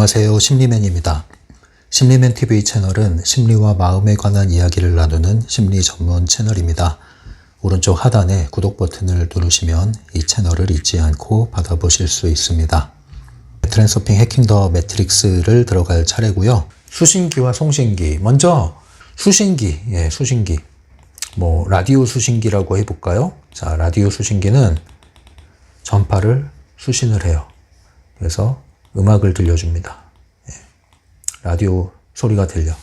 안녕하세요. 심리맨입니다. 심리맨 TV 채널은 심리와 마음에 관한 이야기를 나누는 심리 전문 채널입니다. 오른쪽 하단에 구독 버튼을 누르시면 이 채널을 잊지 않고 받아보실 수 있습니다. 트랜서핑 해킹 더 매트릭스를 들어갈 차례고요. 수신기와 송신기. 먼저 수신기. 수신기. 라디오 수신기라고 해볼까요? 자, 라디오 수신기는 전파를 수신을 해요. 그래서 음악을 들려줍니다. 라디오 소리가 들려.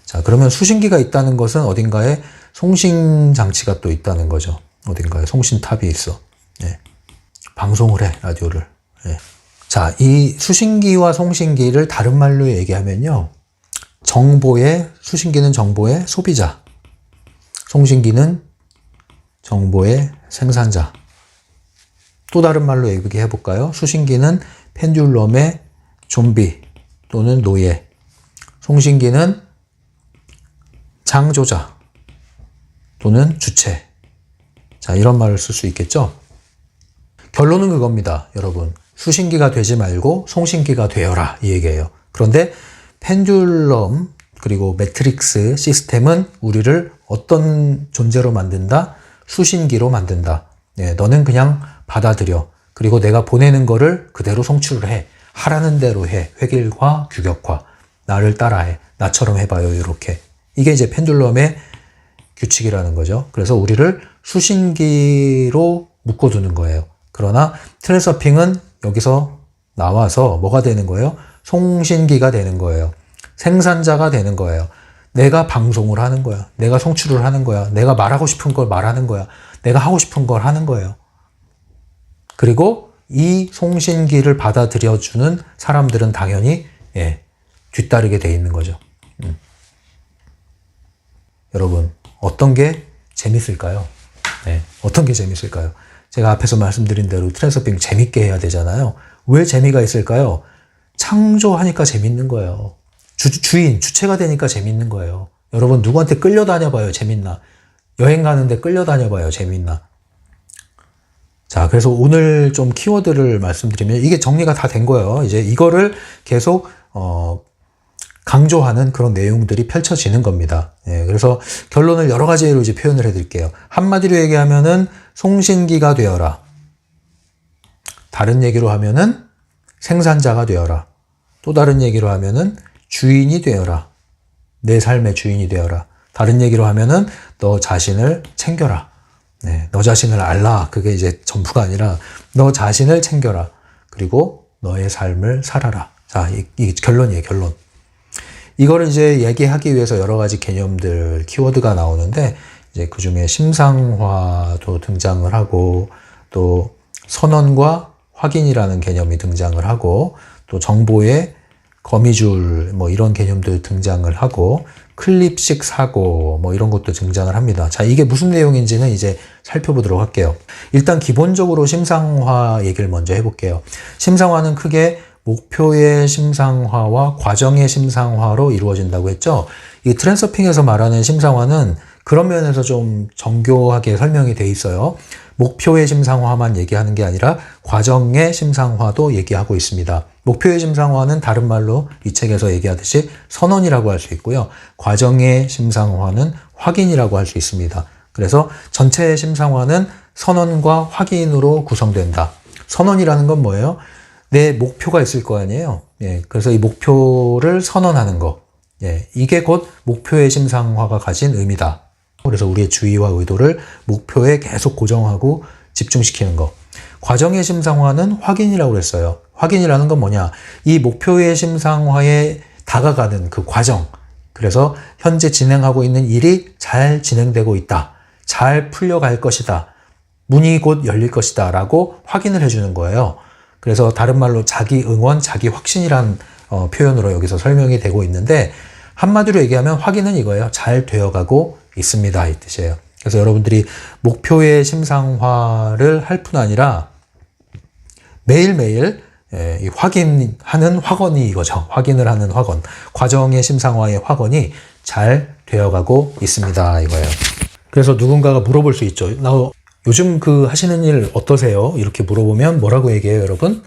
자, 그러면 수신기가 있다는 것은 어딘가에 송신 장치가 또 있다는 거죠. 어딘가에 송신탑이 있어. 방송을 해, 라디오를. 자, 이 수신기와 송신기를 다른 말로 얘기하면요. 수신기는 정보의 소비자. 송신기는 정보의 생산자. 또 다른 말로 얘기해 볼까요? 수신기는 펜듈럼의 좀비 또는 노예. 송신기는 창조자 또는 주체. 자, 이런 말을 쓸 수 있겠죠? 결론은 그겁니다, 여러분. 수신기가 되지 말고 송신기가 되어라, 이 얘기예요. 그런데 펜듈럼 그리고 매트릭스 시스템은 우리를 어떤 존재로 만든다? 수신기로 만든다. 너는 그냥 받아들여. 그리고 내가 보내는 거를 그대로 송출을 해. 하라는 대로 해. 획일과 규격화. 나를 따라해. 나처럼 해봐요. 이렇게. 이게 이제 펜듈럼의 규칙이라는 거죠. 그래서 우리를 수신기로 묶어두는 거예요. 그러나 트랜서핑은 여기서 나와서 뭐가 되는 거예요? 송신기가 되는 거예요. 생산자가 되는 거예요. 내가 방송을 하는 거야. 내가 송출을 하는 거야. 내가 말하고 싶은 걸 말하는 거야. 내가 하고 싶은 걸 하는 거예요. 그리고 이 송신기를 받아들여주는 사람들은 당연히 뒤따르게 돼 있는 거죠. 여러분, 어떤 게 재밌을까요? 어떤 게 재밌을까요? 제가 앞에서 말씀드린 대로 트랜서핑 재밌게 해야 되잖아요. 왜 재미가 있을까요? 창조하니까 재밌는 거예요. 주체가 되니까 재밌는 거예요. 여러분, 누구한테 끌려다녀봐요. 재밌나? 여행 가는데 끌려다녀봐요. 재밌나? 자, 그래서 오늘 좀 키워드를 말씀드리면 이게 정리가 다 된 거예요. 이제 이거를 계속 강조하는 그런 내용들이 펼쳐지는 겁니다. 그래서 결론을 여러 가지로 이제 표현을 해드릴게요. 한마디로 얘기하면은 송신기가 되어라. 다른 얘기로 하면은 생산자가 되어라. 또 다른 얘기로 하면은 주인이 되어라. 내 삶의 주인이 되어라. 다른 얘기로 하면은 너 자신을 챙겨라. 너 자신을 알라. 그게 이제 전부가 아니라 너 자신을 챙겨라. 그리고 너의 삶을 살아라. 자, 이 결론이에요, 결론. 이거를 이제 얘기하기 위해서 여러 가지 개념들, 키워드가 나오는데, 이제 그 중에 심상화도 등장을 하고, 또 선언과 확인이라는 개념이 등장을 하고, 또 정보의 거미줄, 이런 개념들 등장을 하고, 클립식 사고, 이런 것도 등장을 합니다. 자, 이게 무슨 내용인지는 이제 살펴보도록 할게요. 일단 기본적으로 심상화 얘기를 먼저 해볼게요. 심상화는 크게 목표의 심상화와 과정의 심상화로 이루어진다고 했죠. 이 트랜서핑에서 말하는 심상화는 그런 면에서 좀 정교하게 설명이 돼 있어요. 목표의 심상화만 얘기하는 게 아니라 과정의 심상화도 얘기하고 있습니다. 목표의 심상화는 다른 말로 이 책에서 얘기하듯이 선언이라고 할 수 있고요. 과정의 심상화는 확인이라고 할 수 있습니다. 그래서 전체의 심상화는 선언과 확인으로 구성된다. 선언이라는 건 뭐예요? 내 목표가 있을 거 아니에요. 그래서 이 목표를 선언하는 거. 이게 곧 목표의 심상화가 가진 의미다. 그래서 우리의 주의와 의도를 목표에 계속 고정하고 집중시키는 거. 과정의 심상화는 확인이라고 그랬어요. 확인이라는 건 뭐냐? 이 목표의 심상화에 다가가는 그 과정. 그래서 현재 진행하고 있는 일이 잘 진행되고 있다. 잘 풀려갈 것이다. 문이 곧 열릴 것이다. 라고 확인을 해주는 거예요. 그래서 다른 말로 자기 응원, 자기 확신이란 표현으로 여기서 설명이 되고 있는데, 한마디로 얘기하면 확인은 이거예요. 잘 되어가고 있습니다. 이 뜻이에요. 그래서 여러분들이 목표의 심상화를 할 뿐 아니라 매일매일 이 확인하는 확언이 이거죠. 확인을 하는 확언. 과정의 심상화의 확언이 잘 되어가고 있습니다. 이거예요. 그래서 누군가가 물어볼 수 있죠. 요즘 하시는 일 어떠세요? 이렇게 물어보면 뭐라고 얘기해요, 여러분?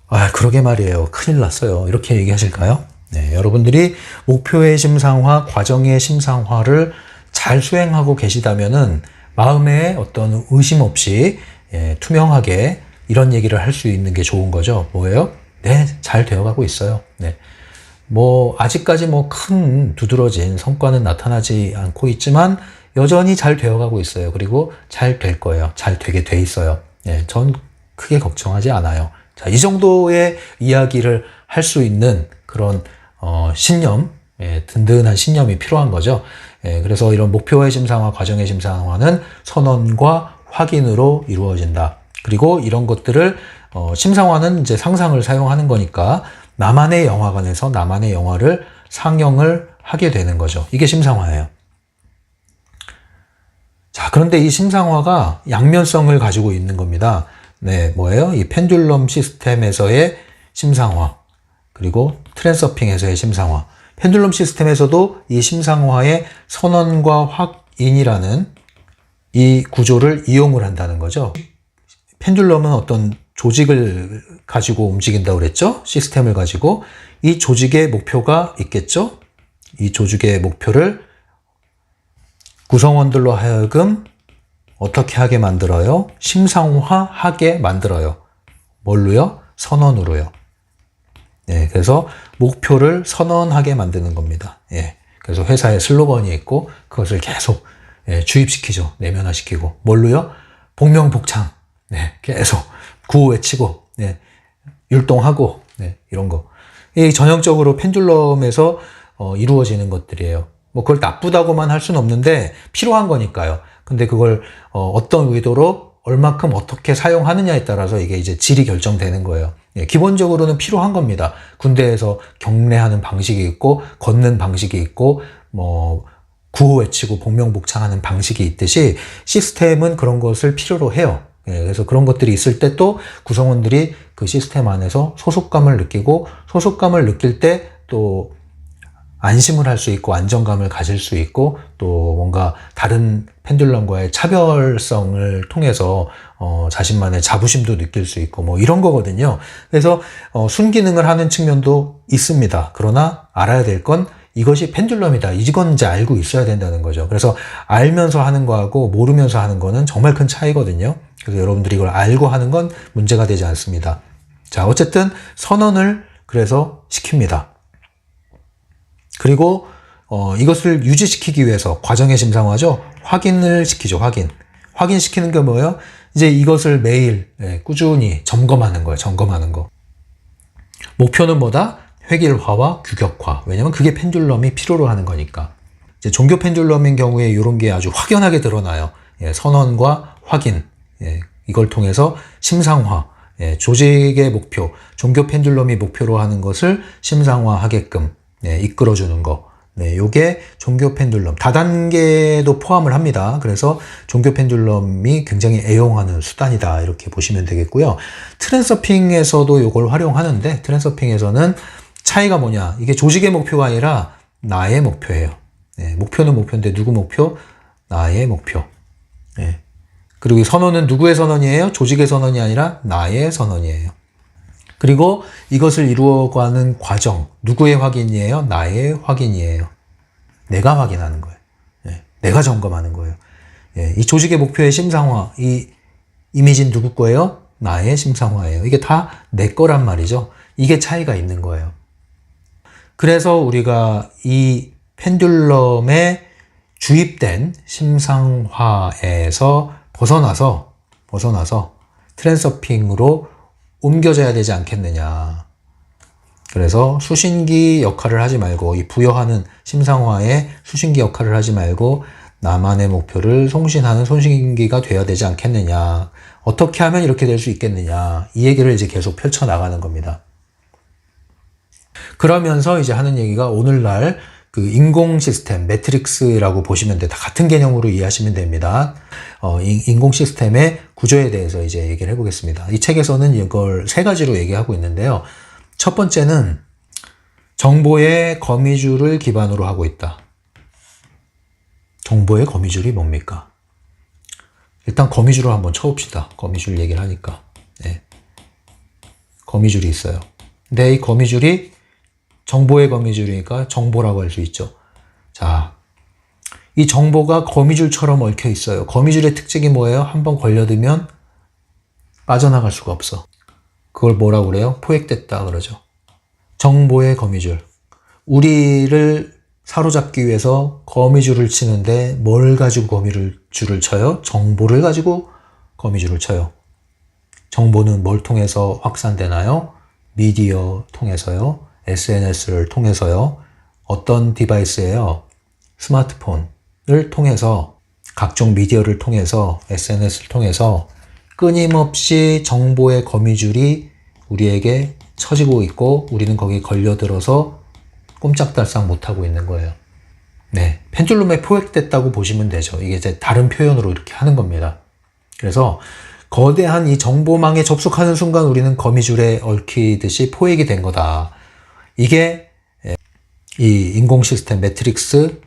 아, 그러게 말이에요. 큰일 났어요. 이렇게 얘기하실까요? 네, 여러분들이 목표의 심상화, 과정의 심상화를 잘 수행하고 계시다면은 마음에 어떤 의심 없이 투명하게 이런 얘기를 할 수 있는 게 좋은 거죠. 뭐예요? 네, 잘 되어가고 있어요. 네. 아직까지 큰 두드러진 성과는 나타나지 않고 있지만 여전히 잘 되어가고 있어요. 그리고 잘 될 거예요. 잘 되게 돼 있어요. 네, 전 크게 걱정하지 않아요. 자, 이 정도의 이야기를 할 수 있는 그런 신념, 든든한 신념이 필요한 거죠. 그래서 이런 목표의 심상화, 과정의 심상화는 선언과 확인으로 이루어진다. 그리고 이런 것들을 심상화는 이제 상상을 사용하는 거니까 나만의 영화관에서 나만의 영화를 상영을 하게 되는 거죠. 이게 심상화예요. 자, 그런데 이 심상화가 양면성을 가지고 있는 겁니다. 네, 뭐예요? 이 펜듈럼 시스템에서의 심상화, 그리고 트랜서핑에서의 심상화. 펜듈럼 시스템에서도 이 심상화의 선언과 확인이라는 이 구조를 이용을 한다는 거죠. 펜듈럼은 어떤 조직을 가지고 움직인다고 그랬죠? 시스템을 가지고. 이 조직의 목표가 있겠죠? 이 조직의 목표를 구성원들로 하여금 어떻게 하게 만들어요? 심상화하게 만들어요. 뭘로요? 선언으로요. 네, 그래서 목표를 선언하게 만드는 겁니다. 예, 그래서 회사에 슬로건이 있고 그것을 계속 주입시키죠. 내면화시키고. 뭘로요? 복명복창. 네, 계속 구호 외치고, 네, 율동하고, 네, 이런 거. 이 전형적으로 펜듈럼에서 이루어지는 것들이에요. 그걸 나쁘다고만 할 수는 없는데 필요한 거니까요. 근데 그걸 어떤 의도로 얼마큼 어떻게 사용하느냐에 따라서 이게 이제 질이 결정되는 거예요. 예, 기본적으로는 필요한 겁니다. 군대에서 경례하는 방식이 있고 걷는 방식이 있고 구호 외치고 복명복창하는 방식이 있듯이 시스템은 그런 것을 필요로 해요. 예, 그래서 그런 것들이 있을 때 또 구성원들이 그 시스템 안에서 소속감을 느끼고 소속감을 느낄 때 또 안심을 할 수 있고 안정감을 가질 수 있고 또 뭔가 다른 펜듈럼과의 차별성을 통해서 자신만의 자부심도 느낄 수 있고 이런 거거든요. 그래서 순기능을 하는 측면도 있습니다. 그러나 알아야 될 건 이것이 펜듈럼이다. 이건 이제 알고 있어야 된다는 거죠. 그래서 알면서 하는 거하고 모르면서 하는 거는 정말 큰 차이거든요. 그래서 여러분들이 이걸 알고 하는 건 문제가 되지 않습니다. 자, 어쨌든 선언을 그래서 시킵니다. 그리고 이것을 유지시키기 위해서 과정의 심상화죠. 확인을 시키죠. 확인시키는 게 뭐예요? 이제 이것을 매일 꾸준히 점검하는 거예요. 점검하는 거. 목표는 뭐다? 획일화와 규격화. 왜냐면 그게 펜듈럼이 필요로 하는 거니까. 이제 종교 펜듈럼인 경우에 이런 게 아주 확연하게 드러나요. 선언과 확인. 이걸 통해서 심상화. 조직의 목표, 종교 펜듈럼이 목표로 하는 것을 심상화하게끔 이끌어주는 거. 요게 종교 펜듈럼. 다단계도 포함을 합니다. 그래서 종교 펜듈럼이 굉장히 애용하는 수단이다. 이렇게 보시면 되겠고요. 트랜서핑에서도 이걸 활용하는데, 트랜서핑에서는 차이가 뭐냐. 이게 조직의 목표가 아니라 나의 목표예요. 목표는 목표인데 누구 목표? 나의 목표. 그리고 선언은 누구의 선언이에요? 조직의 선언이 아니라 나의 선언이에요. 그리고 이것을 이루어가는 과정, 누구의 확인이에요? 나의 확인이에요. 내가 확인하는 거예요. 내가 점검하는 거예요. 이 조직의 목표의 심상화, 이 이미지는 누구 거예요? 나의 심상화예요. 이게 다 내 거란 말이죠. 이게 차이가 있는 거예요. 그래서 우리가 이 펜듈럼에 주입된 심상화에서 벗어나서 트랜서핑으로 옮겨져야 되지 않겠느냐. 그래서 수신기 역할을 하지 말고, 이 부여하는 심상화에 수신기 역할을 하지 말고 나만의 목표를 송신하는 송신기가 돼야 되지 않겠느냐. 어떻게 하면 이렇게 될 수 있겠느냐. 이 얘기를 이제 계속 펼쳐나가는 겁니다. 그러면서 이제 하는 얘기가 오늘날 그 인공 시스템, 매트릭스라고 보시면 돼. 다 같은 개념으로 이해하시면 됩니다. 인공 시스템의 구조에 대해서 이제 얘기를 해보겠습니다. 이 책에서는 이걸 3가지로 얘기하고 있는데요. 첫 번째는 정보의 거미줄을 기반으로 하고 있다. 정보의 거미줄이 뭡니까? 일단 거미줄을 한번 쳐봅시다. 거미줄 얘기를 하니까. 거미줄이 있어요. 근데 이 거미줄이 정보의 거미줄이니까 정보라고 할 수 있죠. 자, 이 정보가 거미줄처럼 얽혀 있어요. 거미줄의 특징이 뭐예요? 한번 걸려들면 빠져나갈 수가 없어. 그걸 뭐라고 그래요? 포획됐다 그러죠. 정보의 거미줄. 우리를 사로잡기 위해서 거미줄을 치는데 뭘 가지고 거미줄을 쳐요? 정보를 가지고 거미줄을 쳐요. 정보는 뭘 통해서 확산되나요? 미디어 통해서요. SNS를 통해서요. 어떤 디바이스예요? 스마트폰을 통해서, 각종 미디어를 통해서, SNS를 통해서 끊임없이 정보의 거미줄이 우리에게 쳐지고 있고 우리는 거기에 걸려들어서 꼼짝달싹 못하고 있는 거예요. 네, 펜듈럼에 포획됐다고 보시면 되죠. 이게 이제 다른 표현으로 이렇게 하는 겁니다. 그래서 거대한 이 정보망에 접속하는 순간 우리는 거미줄에 얽히듯이 포획이 된 거다. 이게 이 인공 시스템, 매트릭스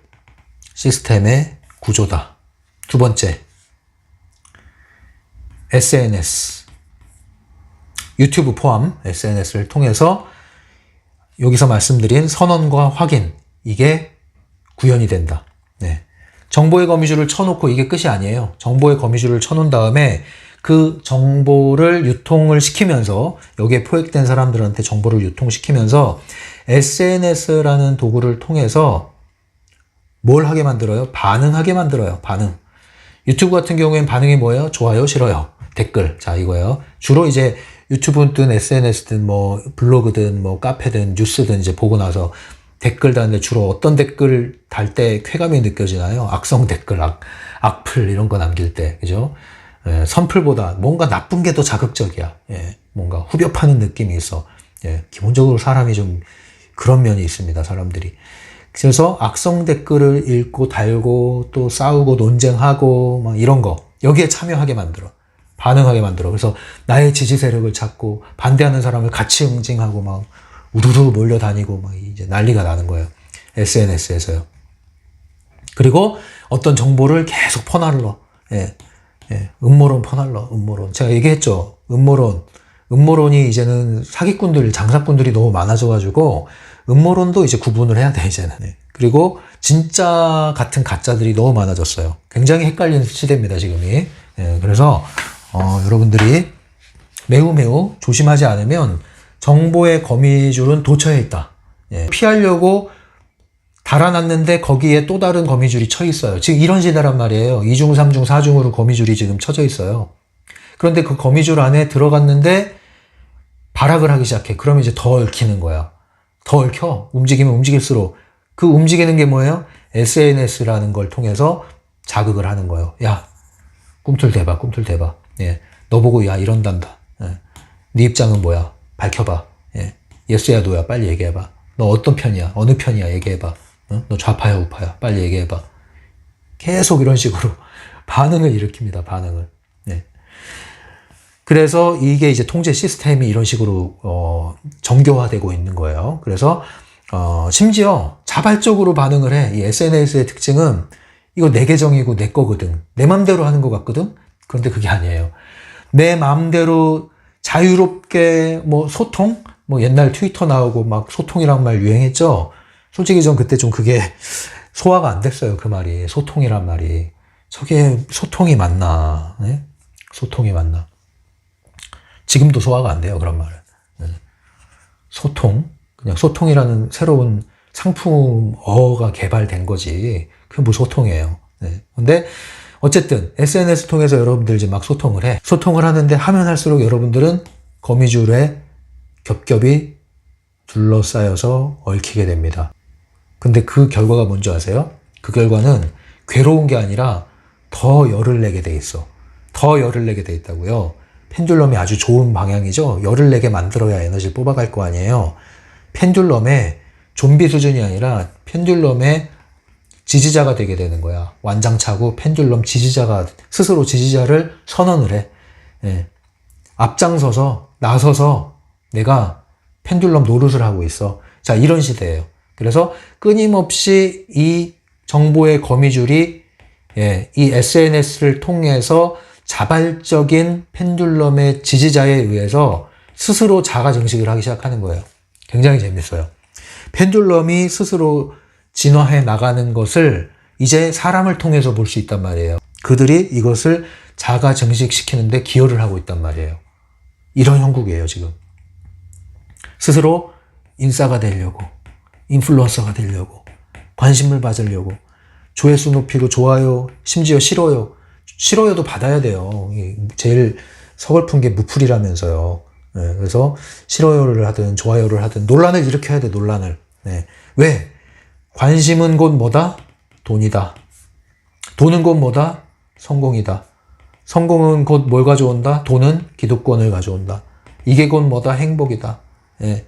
시스템의 구조다. 두 번째, SNS. 유튜브 포함 SNS를 통해서 여기서 말씀드린 선언과 확인, 이게 구현이 된다. 네. 정보의 거미줄을 쳐놓고 이게 끝이 아니에요. 정보의 거미줄을 쳐놓은 다음에 그 정보를 유통을 시키면서, 여기에 포획된 사람들한테 정보를 유통시키면서 SNS라는 도구를 통해서 뭘 하게 만들어요? 반응하게 만들어요. 반응. 유튜브 같은 경우에는 반응이 뭐예요? 좋아요, 싫어요, 댓글. 자, 이거예요. 주로 이제 유튜브든 SNS든 뭐 블로그든 뭐 카페든 뉴스든 이제 보고 나서 댓글 다는데 주로 어떤 댓글 달 때 쾌감이 느껴지나요? 악성 댓글, 악플 이런 거 남길 때, 그죠? 예, 선플보다 뭔가 나쁜 게 더 자극적이야. 예, 뭔가 후벼 파는 느낌이 있어. 예, 기본적으로 사람이 좀 그런 면이 있습니다, 사람들이. 그래서 악성 댓글을 읽고 달고 또 싸우고 논쟁하고 막 이런 거, 여기에 참여하게 만들어. 반응하게 만들어. 그래서 나의 지지 세력을 찾고 반대하는 사람을 같이 응징하고 막 우르르 몰려다니고 막 이제 난리가 나는 거예요. SNS에서요. 그리고 어떤 정보를 계속 퍼날러. 예, 예, 음모론 퍼날러. 음모론. 제가 얘기했죠. 음모론이 이제는 사기꾼들, 장사꾼들이 너무 많아져가지고 음모론도 이제 구분을 해야 돼, 이제는. 예. 그리고 진짜 같은 가짜들이 너무 많아졌어요. 굉장히 헷갈리는 시대입니다, 지금이. 예, 그래서 여러분들이 매우 조심하지 않으면 정보의 거미줄은 도처에 있다. 예, 피하려고 달아놨는데 거기에 또 다른 거미줄이 쳐 있어요. 지금 이런 시대란 말이에요. 2중, 3중, 4중으로 거미줄이 지금 쳐져 있어요. 그런데 그 거미줄 안에 들어갔는데 발악을 하기 시작해. 그러면 이제 더 얽히는 거야. 더 얽혀. 움직이면 움직일수록. 그 움직이는 게 뭐예요? SNS라는 걸 통해서 자극을 하는 거예요. 야, 꿈틀대봐. 예, 너 보고 야 이런단다. 예, 네 입장은 뭐야? 밝혀봐. 예, 예스야 노야 빨리 얘기해봐. 너 어떤 편이야? 어느 편이야? 얘기해봐. 너 좌파야 우파야? 빨리 얘기해봐. 계속 이런 식으로 반응을 일으킵니다. 반응을. 예. 그래서 이게 이제 통제 시스템이 이런 식으로 정교화되고 있는 거예요. 그래서 심지어 자발적으로 반응을 해. 이 SNS의 특징은 이거 내 계정이고 내 거거든. 내 맘대로 하는 것 같거든. 그런데 그게 아니에요. 내 맘대로 자유롭게 뭐 소통? 뭐 옛날 트위터 나오고 막 소통이란 말 유행했죠. 솔직히 전 그때 좀 그게 소화가 안 됐어요. 그 말이. 소통이란 말이. 저게 소통이 맞나? 네? 소통이 맞나? 지금도 소화가 안 돼요. 그런 말은. 네. 소통? 그냥 소통이라는 새로운 상품어가 개발된 거지. 그게 뭐 소통이에요. 네. 근데 어쨌든 SNS 통해서 여러분들 이제 막 소통을 해. 소통을 하는데 하면 할수록 여러분들은 거미줄에 겹겹이 둘러싸여서 얽히게 됩니다. 근데 그 결과가 뭔지 아세요? 그 결과는 괴로운 게 아니라 더 열을 내게 돼 있어. 더 열을 내게 돼 있다고요. 펜듈럼이 아주 좋은 방향이죠. 열을 내게 만들어야 에너지를 뽑아갈 거 아니에요. 펜듈럼의 좀비 수준이 아니라 펜듈럼의 지지자가 되게 되는 거야. 완장차고 펜듈럼 지지자가, 스스로 지지자를 선언을 해. 예. 앞장서서, 나서서 내가 펜듈럼 노릇을 하고 있어. 자, 이런 시대예요. 그래서 끊임없이 이 정보의 거미줄이, 예, 이 SNS를 통해서 자발적인 펜듈럼의 지지자에 의해서 스스로 자가 증식을 하기 시작하는 거예요. 굉장히 재밌어요. 펜듈럼이 스스로 진화해 나가는 것을 이제 사람을 통해서 볼 수 있단 말이에요. 그들이 이것을 자가 증식시키는데 기여를 하고 있단 말이에요. 이런 형국이에요, 지금. 스스로 인싸가 되려고, 인플루언서가 되려고, 관심을 받으려고, 조회수 높이고 좋아요, 심지어 싫어요도 받아야 돼요. 제일 서글픈 게 무풀이라면서요. 네, 그래서 싫어요를 하든 좋아요를 하든 논란을 일으켜야 돼, 논란을. 네. 왜? 관심은 곧 뭐다? 돈이다. 돈은 곧 뭐다? 성공이다. 성공은 곧 뭘 가져온다? 돈은 기득권을 가져온다. 이게 곧 뭐다? 행복이다. 예.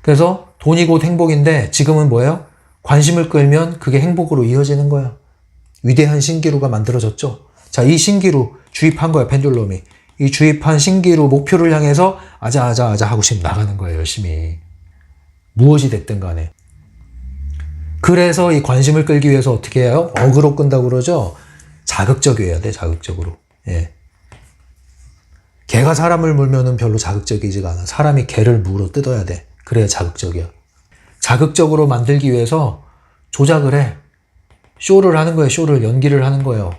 그래서 돈이 곧 행복인데 지금은 뭐예요? 관심을 끌면 그게 행복으로 이어지는 거야. 위대한 신기루가 만들어졌죠. 자, 이 신기루 주입한 거야, 펜듈럼이. 이 주입한 신기루 목표를 향해서 아자아자 하고 지금 나가는 거예요, 열심히. 무엇이 됐든 간에. 그래서 이 관심을 끌기 위해서 어떻게 해요? 어그로 끈다고 그러죠? 자극적이어야 돼, 자극적으로. 예. 개가 사람을 물면은 별로 자극적이지가 않아. 사람이 개를 물어 뜯어야 돼. 그래야 자극적이야. 자극적으로 만들기 위해서 조작을 해. 쇼를 하는 거예요, 쇼를. 연기를 하는 거예요.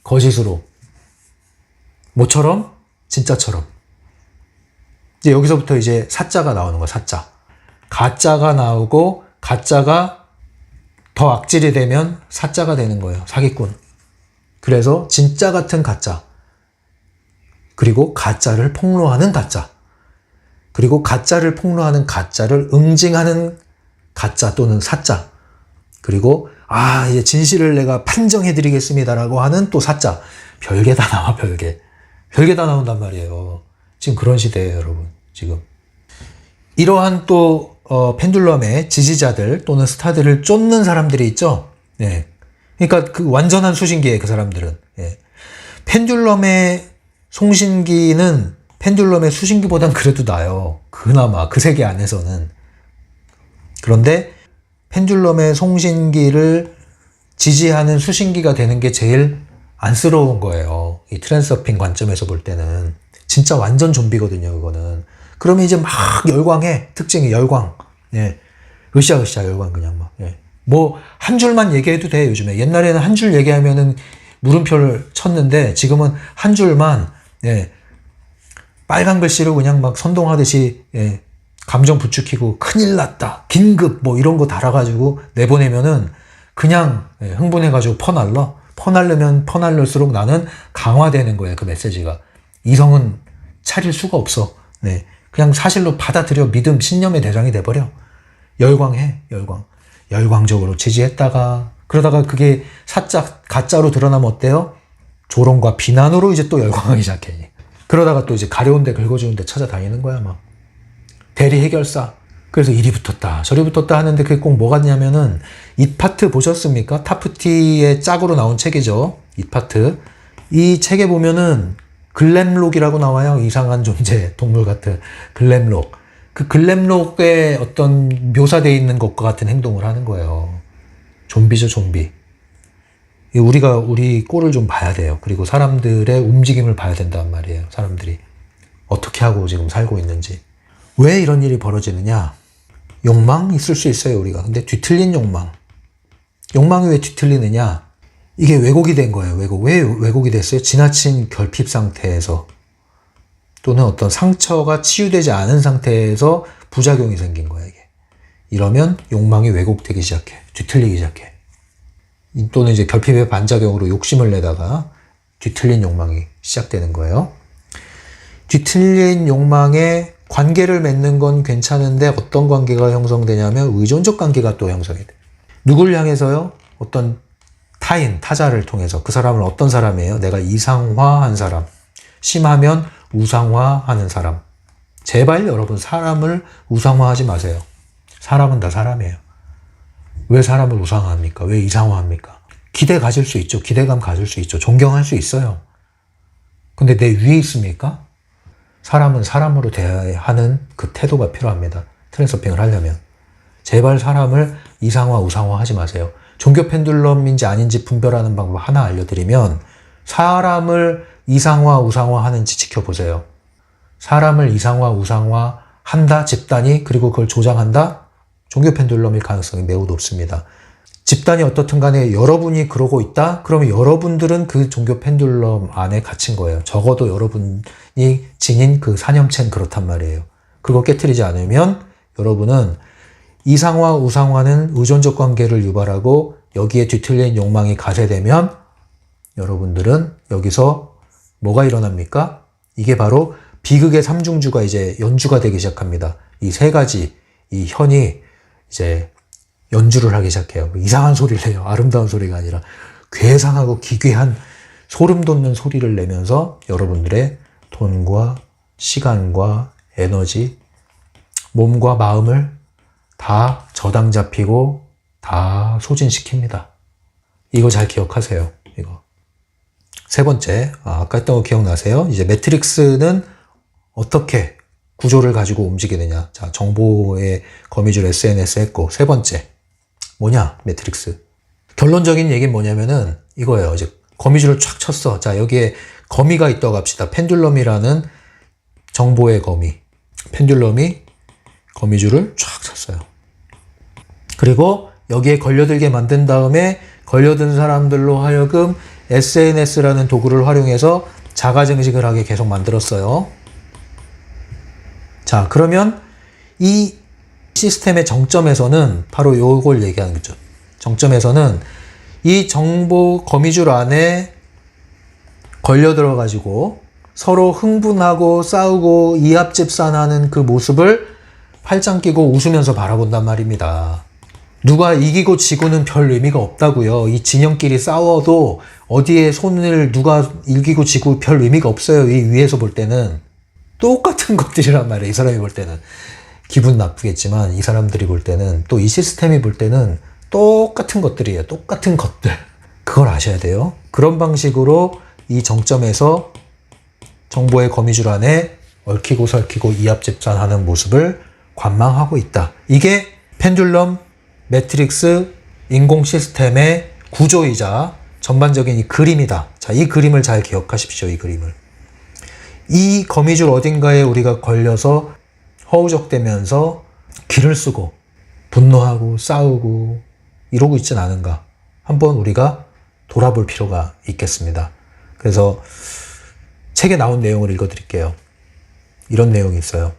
거짓으로. 뭐처럼? 진짜처럼. 이제 여기서부터 이제 사자가 나오는 거야, 사자. 가짜가 나오고, 가짜가 더 악질이 되면 사자가 되는 거예요, 사기꾼. 그래서 진짜 같은 가짜. 그리고 가짜를 폭로하는 가짜. 그리고 가짜를 폭로하는 가짜를 응징하는 가짜 또는 사짜. 그리고 이제 진실을 내가 판정해드리겠습니다라고 하는 또 사짜. 별게 다 나와, 별게. 별게 다 나온단 말이에요. 지금 그런 시대예요, 여러분. 지금. 이러한 또 펜듈럼의 지지자들 또는 스타들을 쫓는 사람들이 있죠. 네. 그러니까 그 완전한 수신기예요, 그 사람들은. 예. 펜듈럼의 송신기는 펜듈럼의 수신기보단 그래도 나아요. 그나마 그 세계 안에서는. 그런데 펜듈럼의 송신기를 지지하는 수신기가 되는 게 제일 안쓰러운 거예요. 이 트랜서핑 관점에서 볼 때는. 진짜 완전 좀비거든요, 그거는. 그러면 이제 막 열광해. 특징이 열광. 예. 으쌰으쌰 열광 그냥 막. 예. 뭐 한 줄만 얘기해도 돼, 요즘에. 옛날에는 한 줄 얘기하면은 물음표를 쳤는데 지금은 한 줄만, 예. 빨간 글씨로 그냥 막 선동하듯이, 예. 감정 부추기고 큰일 났다, 긴급 뭐 이런 거 달아가지고 내보내면은 그냥, 예. 흥분해가지고 퍼날르면 퍼날를수록 나는 강화되는 거예요, 그 메시지가. 이성은 차릴 수가 없어. 네. 그냥 사실로 받아들여. 믿음, 신념의 대상이 돼버려. 열광해, 열광. 열광적으로 지지했다가, 그러다가 그게 가짜로 드러나면 어때요? 조롱과 비난으로 이제 또 열광하기 시작해. 그러다가 또 이제 가려운 데 긁어주는 데 찾아다니는 거야, 막. 대리 해결사. 그래서 이리 붙었다, 저리 붙었다 하는데 그게 꼭 뭐 같냐면은, 잇파트 보셨습니까? 타프티의 짝으로 나온 책이죠. 잇파트. 이 책에 보면은 글램록이라고 나와요. 이상한 존재, 동물 같은 글램록. 그 글램록에 어떤 묘사되어 있는 것과 같은 행동을 하는 거예요. 좀비죠, 좀비. 우리 꼴을 좀 봐야 돼요. 그리고 사람들의 움직임을 봐야 된단 말이에요. 사람들이 어떻게 하고 지금 살고 있는지. 왜 이런 일이 벌어지느냐? 욕망 있을 수 있어요, 우리가. 근데 뒤틀린 욕망. 욕망이 왜 뒤틀리느냐? 이게 왜곡이 된 거예요, 왜곡. 왜 왜곡이 됐어요? 지나친 결핍 상태에서, 또는 어떤 상처가 치유되지 않은 상태에서 부작용이 생긴 거야, 이게. 이러면 욕망이 왜곡되기 시작해. 뒤틀리기 시작해. 또는 이제 결핍의 반작용으로 욕심을 내다가 뒤틀린 욕망이 시작되는 거예요. 뒤틀린 욕망에 관계를 맺는 건 괜찮은데 어떤 관계가 형성되냐면 의존적 관계가 또 형성이 돼. 누굴 향해서요? 어떤 타인, 타자를 통해서. 그 사람은 어떤 사람이에요? 내가 이상화한 사람. 심하면 우상화하는 사람. 제발 여러분, 사람을 우상화하지 마세요. 사람은 다 사람이에요. 왜 사람을 우상화합니까? 왜 이상화합니까? 기대 가질 수 있죠. 기대감 가질 수 있죠. 존경할 수 있어요. 근데 내 위에 있습니까? 사람은 사람으로 대해야 하는 그 태도가 필요합니다. 트랜서핑을 하려면. 제발 사람을 이상화, 우상화하지 마세요. 종교 펜듈럼인지 아닌지 분별하는 방법 하나 알려드리면, 사람을 이상화, 우상화하는지 지켜보세요. 사람을 이상화, 우상화 한다, 집단이, 그리고 그걸 조장한다? 종교 펜듈럼일 가능성이 매우 높습니다. 집단이 어떻든 간에 여러분이 그러고 있다? 그러면 여러분들은 그 종교 펜듈럼 안에 갇힌 거예요. 적어도 여러분이 지닌 그 사념체는 그렇단 말이에요. 그거 깨트리지 않으면 여러분은 이상화, 우상화는 의존적 관계를 유발하고 여기에 뒤틀린 욕망이 가세되면 여러분들은 여기서 뭐가 일어납니까? 이게 바로 비극의 삼중주가 이제 연주가 되기 시작합니다. 이 세 가지, 이 현이 이제 연주를 하기 시작해요. 이상한 소리를 내요. 아름다운 소리가 아니라 괴상하고 기괴한 소름 돋는 소리를 내면서 여러분들의 돈과 시간과 에너지, 몸과 마음을 다 저당 잡히고 다 소진시킵니다. 이거 잘 기억하세요. 이거. 세 번째, 아까 했던 거 기억나세요? 이제 매트릭스는 어떻게 구조를 가지고 움직이느냐. 자, 정보의 거미줄 SNS 했고, 세 번째. 뭐냐, 매트릭스. 결론적인 얘기는 뭐냐면은 이거예요. 이제 거미줄을 쫙 쳤어. 자, 여기에 거미가 있다고 합시다. 펜듈럼이라는 정보의 거미. 펜듈럼이 거미줄을 쫙 쳤어요. 그리고 여기에 걸려들게 만든 다음에 걸려든 사람들로 하여금 SNS라는 도구를 활용해서 자가증식을 하게 계속 만들었어요. 자, 그러면 이 시스템의 정점에서는 바로 요걸 얘기하는 거죠. 정점에서는 이 정보 거미줄 안에 걸려들어 가지고 서로 흥분하고 싸우고 이합집산하는 그 모습을 팔짱 끼고 웃으면서 바라본단 말입니다. 누가 이기고 지고는 별 의미가 없다고요. 이 진영끼리 싸워도 어디에 손을 누가 이기고 지고 별 의미가 없어요. 이 위에서 볼 때는 똑같은 것들이란 말이에요. 이 사람이 볼 때는 기분 나쁘겠지만 이 사람들이 볼 때는 또 이 시스템이 볼 때는 똑같은 것들이에요. 똑같은 것들. 그걸 아셔야 돼요. 그런 방식으로 이 정점에서 정보의 거미줄 안에 얽히고 설키고 이합집산하는 모습을 관망하고 있다. 이게 펜듈럼 매트릭스 인공 시스템의 구조이자 전반적인 이 그림이다. 자, 이 그림을 잘 기억하십시오. 이 그림을. 이 거미줄 어딘가에 우리가 걸려서 허우적대면서 기를 쓰고 분노하고 싸우고 이러고 있진 않은가. 한번 우리가 돌아볼 필요가 있겠습니다. 그래서 책에 나온 내용을 읽어드릴게요. 이런 내용이 있어요.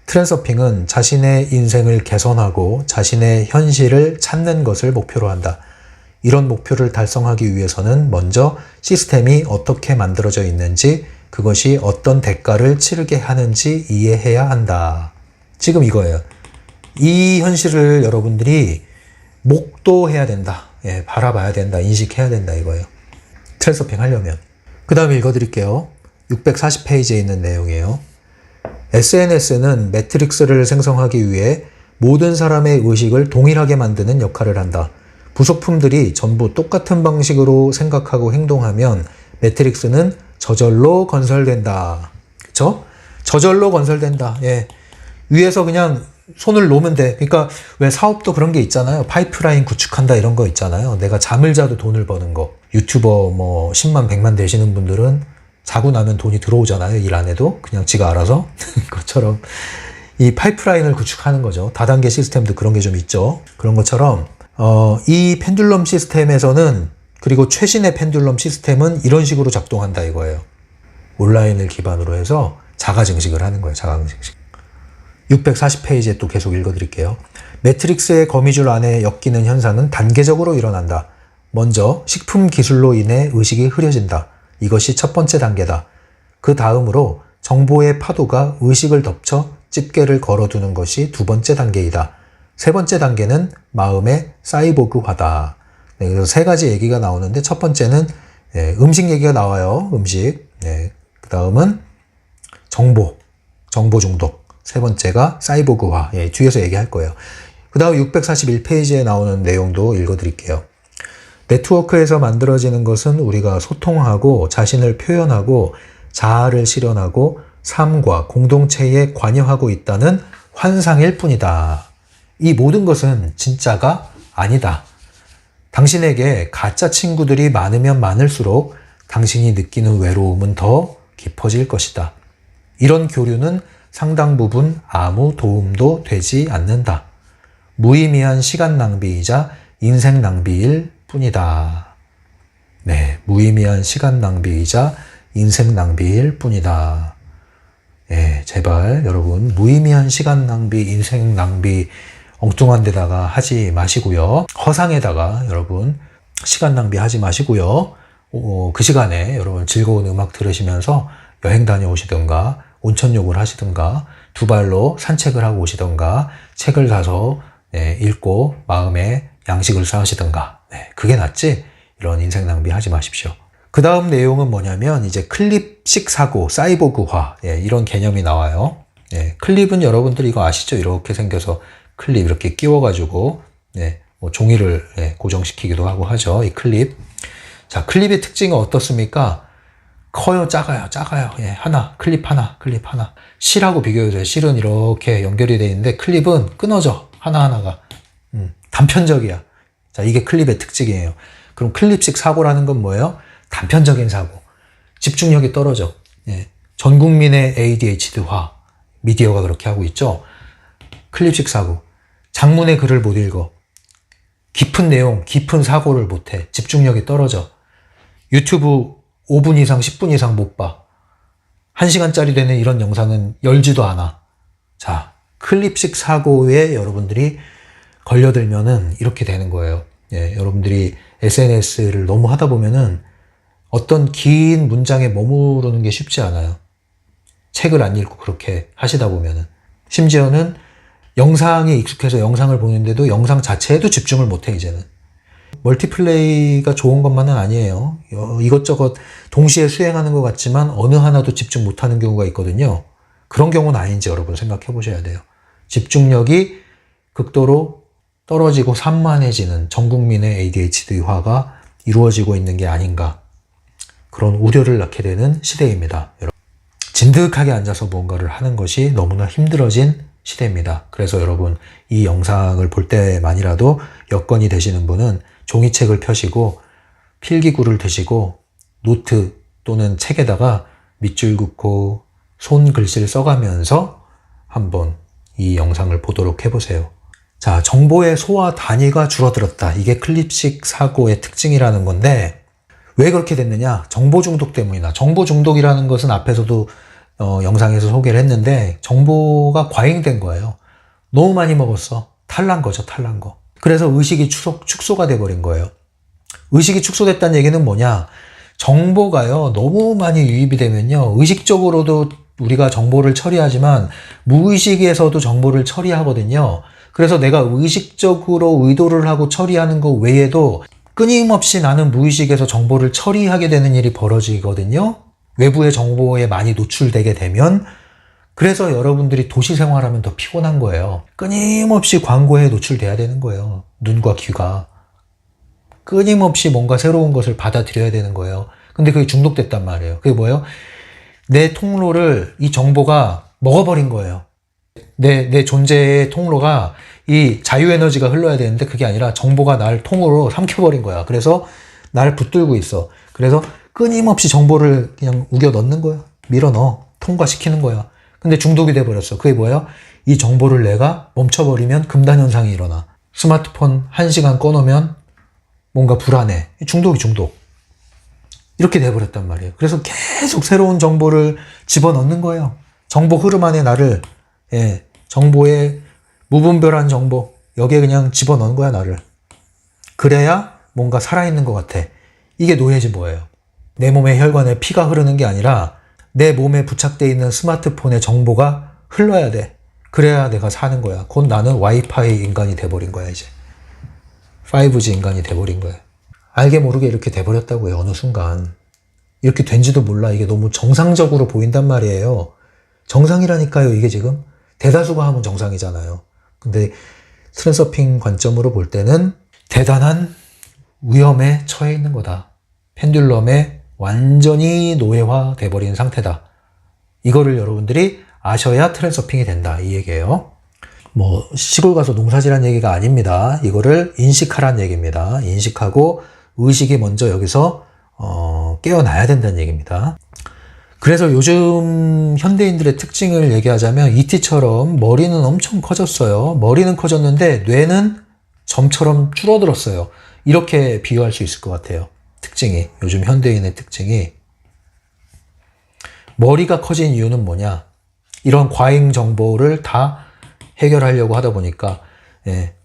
트랜서핑은 자신의 인생을 개선하고 자신의 현실을 찾는 것을 목표로 한다. 이런 목표를 달성하기 위해서는 먼저 시스템이 어떻게 만들어져 있는지, 그것이 어떤 대가를 치르게 하는지 이해해야 한다. 지금 이거예요. 이 현실을 여러분들이 목도해야 된다. 예, 바라봐야 된다. 인식해야 된다. 이거예요. 트랜서핑 하려면. 그 다음에 읽어드릴게요. 640페이지에 있는 내용이에요. SNS는 매트릭스를 생성하기 위해 모든 사람의 의식을 동일하게 만드는 역할을 한다. 부속품들이 전부 똑같은 방식으로 생각하고 행동하면 매트릭스는 저절로 건설된다. 그쵸? 저절로 건설된다. 예. 위에서 그냥 손을 놓으면 돼. 그러니까 왜 사업도 그런 게 있잖아요. 파이프라인 구축한다 이런 거 있잖아요. 내가 잠을 자도 돈을 버는 거. 유튜버 뭐 10만 100만 되시는 분들은 자고 나면 돈이 들어오잖아요. 일 안 해도 그냥 지가 알아서. 그것처럼 이 파이프라인을 구축하는 거죠. 다단계 시스템도 그런 게 좀 있죠. 그런 것처럼 이 펜듈럼 시스템에서는, 그리고 최신의 펜듈럼 시스템은 이런 식으로 작동한다 이거예요. 온라인을 기반으로 해서 자가증식을 하는 거예요. 자가증식. 640페이지에 또 계속 읽어드릴게요. 매트릭스의 거미줄 안에 엮이는 현상은 단계적으로 일어난다. 먼저 식품 기술로 인해 의식이 흐려진다. 이것이 첫 번째 단계다. 그 다음으로 정보의 파도가 의식을 덮쳐 집게를 걸어두는 것이 두 번째 단계이다. 세 번째 단계는 마음의 사이보그화다. 네, 그래서 세 가지 얘기가 나오는데 첫 번째는 음식 얘기가 나와요. 음식. 네, 그 다음은 정보 중독. 세 번째가 사이보그화. 예, 뒤에서 얘기할 거예요. 그 다음 641페이지에 나오는 내용도 읽어드릴게요. 네트워크에서 만들어지는 것은 우리가 소통하고 자신을 표현하고 자아를 실현하고 삶과 공동체에 관여하고 있다는 환상일 뿐이다. 이 모든 것은 진짜가 아니다. 당신에게 가짜 친구들이 많으면 많을수록 당신이 느끼는 외로움은 더 깊어질 것이다. 이런 교류는 상당 부분 아무 도움도 되지 않는다. 무의미한 시간 낭비이자 인생 낭비일 뿐이다. 네, 무의미한 시간 낭비이자 인생 낭비일 뿐이다. 네, 제발 여러분 무의미한 시간 낭비, 인생 낭비 엉뚱한 데다가 하지 마시고요. 허상에다가 여러분 시간 낭비하지 마시고요. 그 시간에 여러분 즐거운 음악 들으시면서 여행 다녀오시던가 온천욕을 하시던가 두 발로 산책을 하고 오시던가 책을 사서 읽고 마음에 양식을 쌓으시던가 그게 낫지 이런 인생 낭비하지 마십시오. 그 다음 내용은 뭐냐면 이제 클립식 사고, 사이보그화 이런 개념이 나와요. 클립은 여러분들 이거 아시죠? 이렇게 생겨서 클립 이렇게 끼워가지고 뭐 종이를 고정시키기도 하고 하죠. 이 클립. 자, 클립의 특징이 어떻습니까? 커요, 작아요, 작아요. 하나, 클립 하나, 클립 하나. 실하고 비교해도 돼요. 실은 이렇게 연결이 되어 있는데 클립은 끊어져. 하나하나가. 단편적이야. 자, 이게 클립의 특징이에요. 그럼 클립식 사고라는 건 뭐예요? 단편적인 사고. 집중력이 떨어져. 전 국민의 ADHD화. 미디어가 그렇게 하고 있죠. 클립식 사고. 장문의 글을 못 읽어. 깊은 내용, 깊은 사고를 못해. 집중력이 떨어져. 유튜브 5분 이상, 10분 이상 못 봐. 1시간짜리 되는 이런 영상은 열지도 않아. 자, 클립식 사고에 여러분들이 걸려들면은 이렇게 되는 거예요. 여러분들이 SNS를 너무 하다 보면은 어떤 긴 문장에 머무르는 게 쉽지 않아요. 책을 안 읽고 그렇게 하시다 보면은. 심지어는 영상에 익숙해서 영상을 보는데도 영상 자체에도 집중을 못해, 이제는. 멀티플레이가 좋은 것만은 아니에요. 이것저것 동시에 수행하는 것 같지만 어느 하나도 집중 못하는 경우가 있거든요. 그런 경우는 아닌지 여러분 생각해 보셔야 돼요. 집중력이 극도로 떨어지고 산만해지는 전 국민의 ADHD화가 이루어지고 있는 게 아닌가, 그런 우려를 낳게 되는 시대입니다. 진득하게 앉아서 뭔가를 하는 것이 너무나 힘들어진 시대입니다. 그래서 여러분 이 영상을 볼 때만이라도 여건이 되시는 분은 종이책을 펴시고 필기구를 드시고 노트 또는 책에다가 밑줄 긋고 손글씨를 써가면서 한번 이 영상을 보도록 해보세요. 자, 정보의 소화 단위가 줄어들었다. 이게 클립식 사고의 특징이라는 건데 왜 그렇게 됐느냐? 정보 중독 때문이다. 정보 중독이라는 것은 앞에서도 영상에서 소개를 했는데 정보가 과잉된 거예요. 너무 많이 먹었어. 탈난 거죠, 탈난 거. 그래서 의식이 축소가 돼버린 거예요. 의식이 축소됐다는 얘기는 뭐냐? 정보가요, 너무 많이 유입이 되면요, 의식적으로도 우리가 정보를 처리하지만 무의식에서도 정보를 처리하거든요. 그래서 내가 의식적으로 의도를 하고 처리하는 것 외에도 끊임없이 나는 무의식에서 정보를 처리하게 되는 일이 벌어지거든요. 외부의 정보에 많이 노출되게 되면. 그래서 여러분들이 도시 생활하면 더 피곤한 거예요. 끊임없이 광고에 노출돼야 되는 거예요. 눈과 귀가. 끊임없이 뭔가 새로운 것을 받아들여야 되는 거예요. 근데 그게 중독됐단 말이에요. 그게 뭐예요? 내 통로를 이 정보가 먹어버린 거예요. 내 존재의 통로가 이 자유에너지가 흘러야 되는데 그게 아니라 정보가 날 통으로 삼켜버린 거야. 그래서 날 붙들고 있어. 그래서 끊임없이 정보를 그냥 우겨 넣는 거야. 밀어 넣어. 통과시키는 거야. 근데 중독이 돼버렸어. 그게 뭐예요? 이 정보를 내가 멈춰버리면 금단현상이 일어나. 스마트폰 1시간 꺼놓으면 뭔가 불안해. 중독이 중독. 이렇게 돼버렸단 말이에요. 그래서 계속 새로운 정보를 집어넣는 거예요. 정보 흐름 안에 나를, 정보의 무분별한 정보, 여기에 그냥 집어넣는 거야, 나를. 그래야 뭔가 살아있는 것 같아. 이게 노예지 뭐예요. 내 몸의 혈관에 피가 흐르는 게 아니라 내 몸에 부착되어 있는 스마트폰의 정보가 흘러야 돼. 그래야 내가 사는 거야. 곧 나는 와이파이 인간이 돼버린 거야, 이제. 5G 인간이 돼버린 거야. 알게 모르게 이렇게 돼버렸다고요, 어느 순간. 이렇게 된지도 몰라. 이게 너무 정상적으로 보인단 말이에요. 정상이라니까요, 이게 지금. 대다수가 하면 정상이잖아요. 근데 트랜서핑 관점으로 볼 때는 대단한 위험에 처해 있는 거다. 펜듈럼에 완전히 노예화 돼버린 상태다. 이거를 여러분들이 아셔야 트랜서핑이 된다, 이 얘기예요. 뭐 시골 가서 농사지란 얘기가 아닙니다. 이거를 인식하란 얘기입니다. 인식하고 의식이 먼저 여기서 깨어나야 된다는 얘기입니다. 그래서 요즘 현대인들의 특징을 얘기하자면 ET처럼 머리는 엄청 커졌어요. 머리는 커졌는데 뇌는 점처럼 줄어들었어요. 이렇게 비유할 수 있을 것 같아요. 특징이, 요즘 현대인의 특징이. 머리가 커진 이유는 뭐냐? 이런 과잉 정보를 다 해결하려고 하다 보니까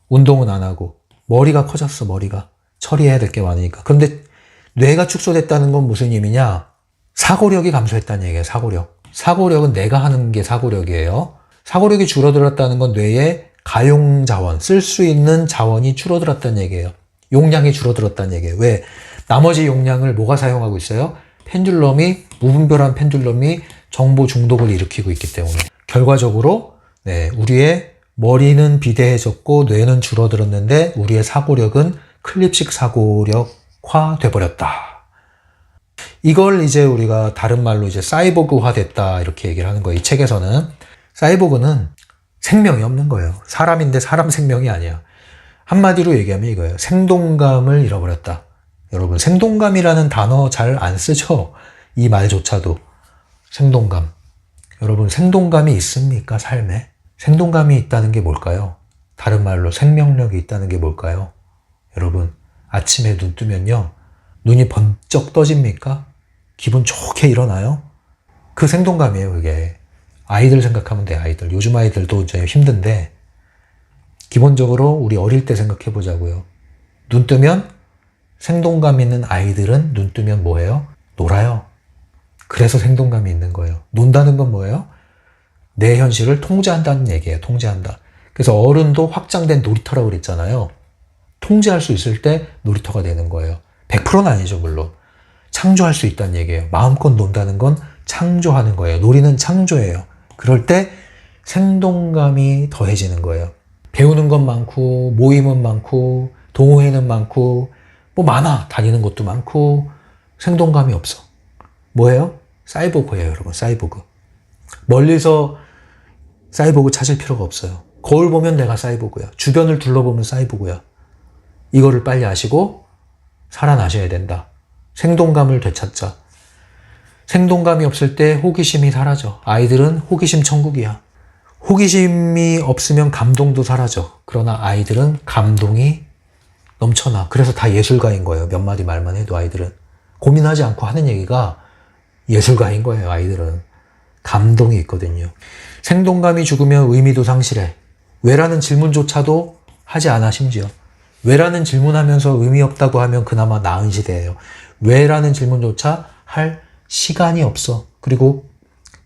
운동은 안 하고 머리가 커졌어. 머리가 처리해야 될 게 많으니까. 그런데 뇌가 축소됐다는 건 무슨 의미냐? 사고력이 감소했다는 얘기예요. 사고력은 내가 하는 게 사고력이에요. 사고력이 줄어들었다는 건 뇌의 가용 자원, 쓸 수 있는 자원이 줄어들었다는 얘기예요. 용량이 줄어들었다는 얘기예요. 왜? 나머지 용량을 뭐가 사용하고 있어요? 무분별한 펜듈럼이 정보 중독을 일으키고 있기 때문에. 결과적으로 우리의 머리는 비대해졌고 뇌는 줄어들었는데 우리의 사고력은 클립식 사고력화 돼버렸다. 이걸 이제 우리가 다른 말로 이제 사이보그화 됐다 이렇게 얘기를 하는 거예요. 이 책에서는 사이보그는 생명이 없는 거예요. 사람인데 사람 생명이 아니야. 한마디로 얘기하면 이거예요. 생동감을 잃어버렸다. 여러분, 생동감이라는 단어 잘 안 쓰죠? 이 말조차도. 생동감. 여러분, 생동감이 있습니까? 삶에? 생동감이 있다는 게 뭘까요? 다른 말로 생명력이 있다는 게 뭘까요? 여러분, 아침에 눈 뜨면요. 눈이 번쩍 떠집니까? 기분 좋게 일어나요? 그 생동감이에요, 그게. 아이들 생각하면 돼, 아이들. 요즘 아이들도 이제 힘든데, 기본적으로 우리 어릴 때 생각해 보자고요. 눈 뜨면 생동감 있는 아이들은 눈 뜨면 뭐예요? 놀아요. 그래서 생동감이 있는 거예요. 논다는 건 뭐예요? 내 현실을 통제한다는 얘기예요. 통제한다. 그래서 어른도 확장된 놀이터라고 그랬잖아요. 통제할 수 있을 때 놀이터가 되는 거예요. 100%는 아니죠, 물론. 창조할 수 있다는 얘기예요. 마음껏 논다는 건 창조하는 거예요. 놀이는 창조예요. 그럴 때 생동감이 더해지는 거예요. 배우는 건 많고, 모임은 많고, 동호회는 많고, 뭐 많아. 다니는 곳도 많고, 생동감이 없어. 뭐예요? 사이보그예요, 여러분. 사이보그. 멀리서 사이보그 찾을 필요가 없어요. 거울 보면 내가 사이보그야. 주변을 둘러보면 사이보그야. 이거를 빨리 아시고 살아나셔야 된다. 생동감을 되찾자. 생동감이 없을 때 호기심이 사라져. 아이들은 호기심 천국이야. 호기심이 없으면 감동도 사라져. 그러나 아이들은 감동이 넘쳐나. 그래서 다 예술가인 거예요. 몇 마디 말만 해도 아이들은. 고민하지 않고 하는 얘기가 예술가인 거예요. 아이들은. 감동이 있거든요. 생동감이 죽으면 의미도 상실해. 왜라는 질문조차도 하지 않아, 심지어. 왜라는 질문하면서 의미 없다고 하면 그나마 나은 시대예요. 왜라는 질문조차 할 시간이 없어. 그리고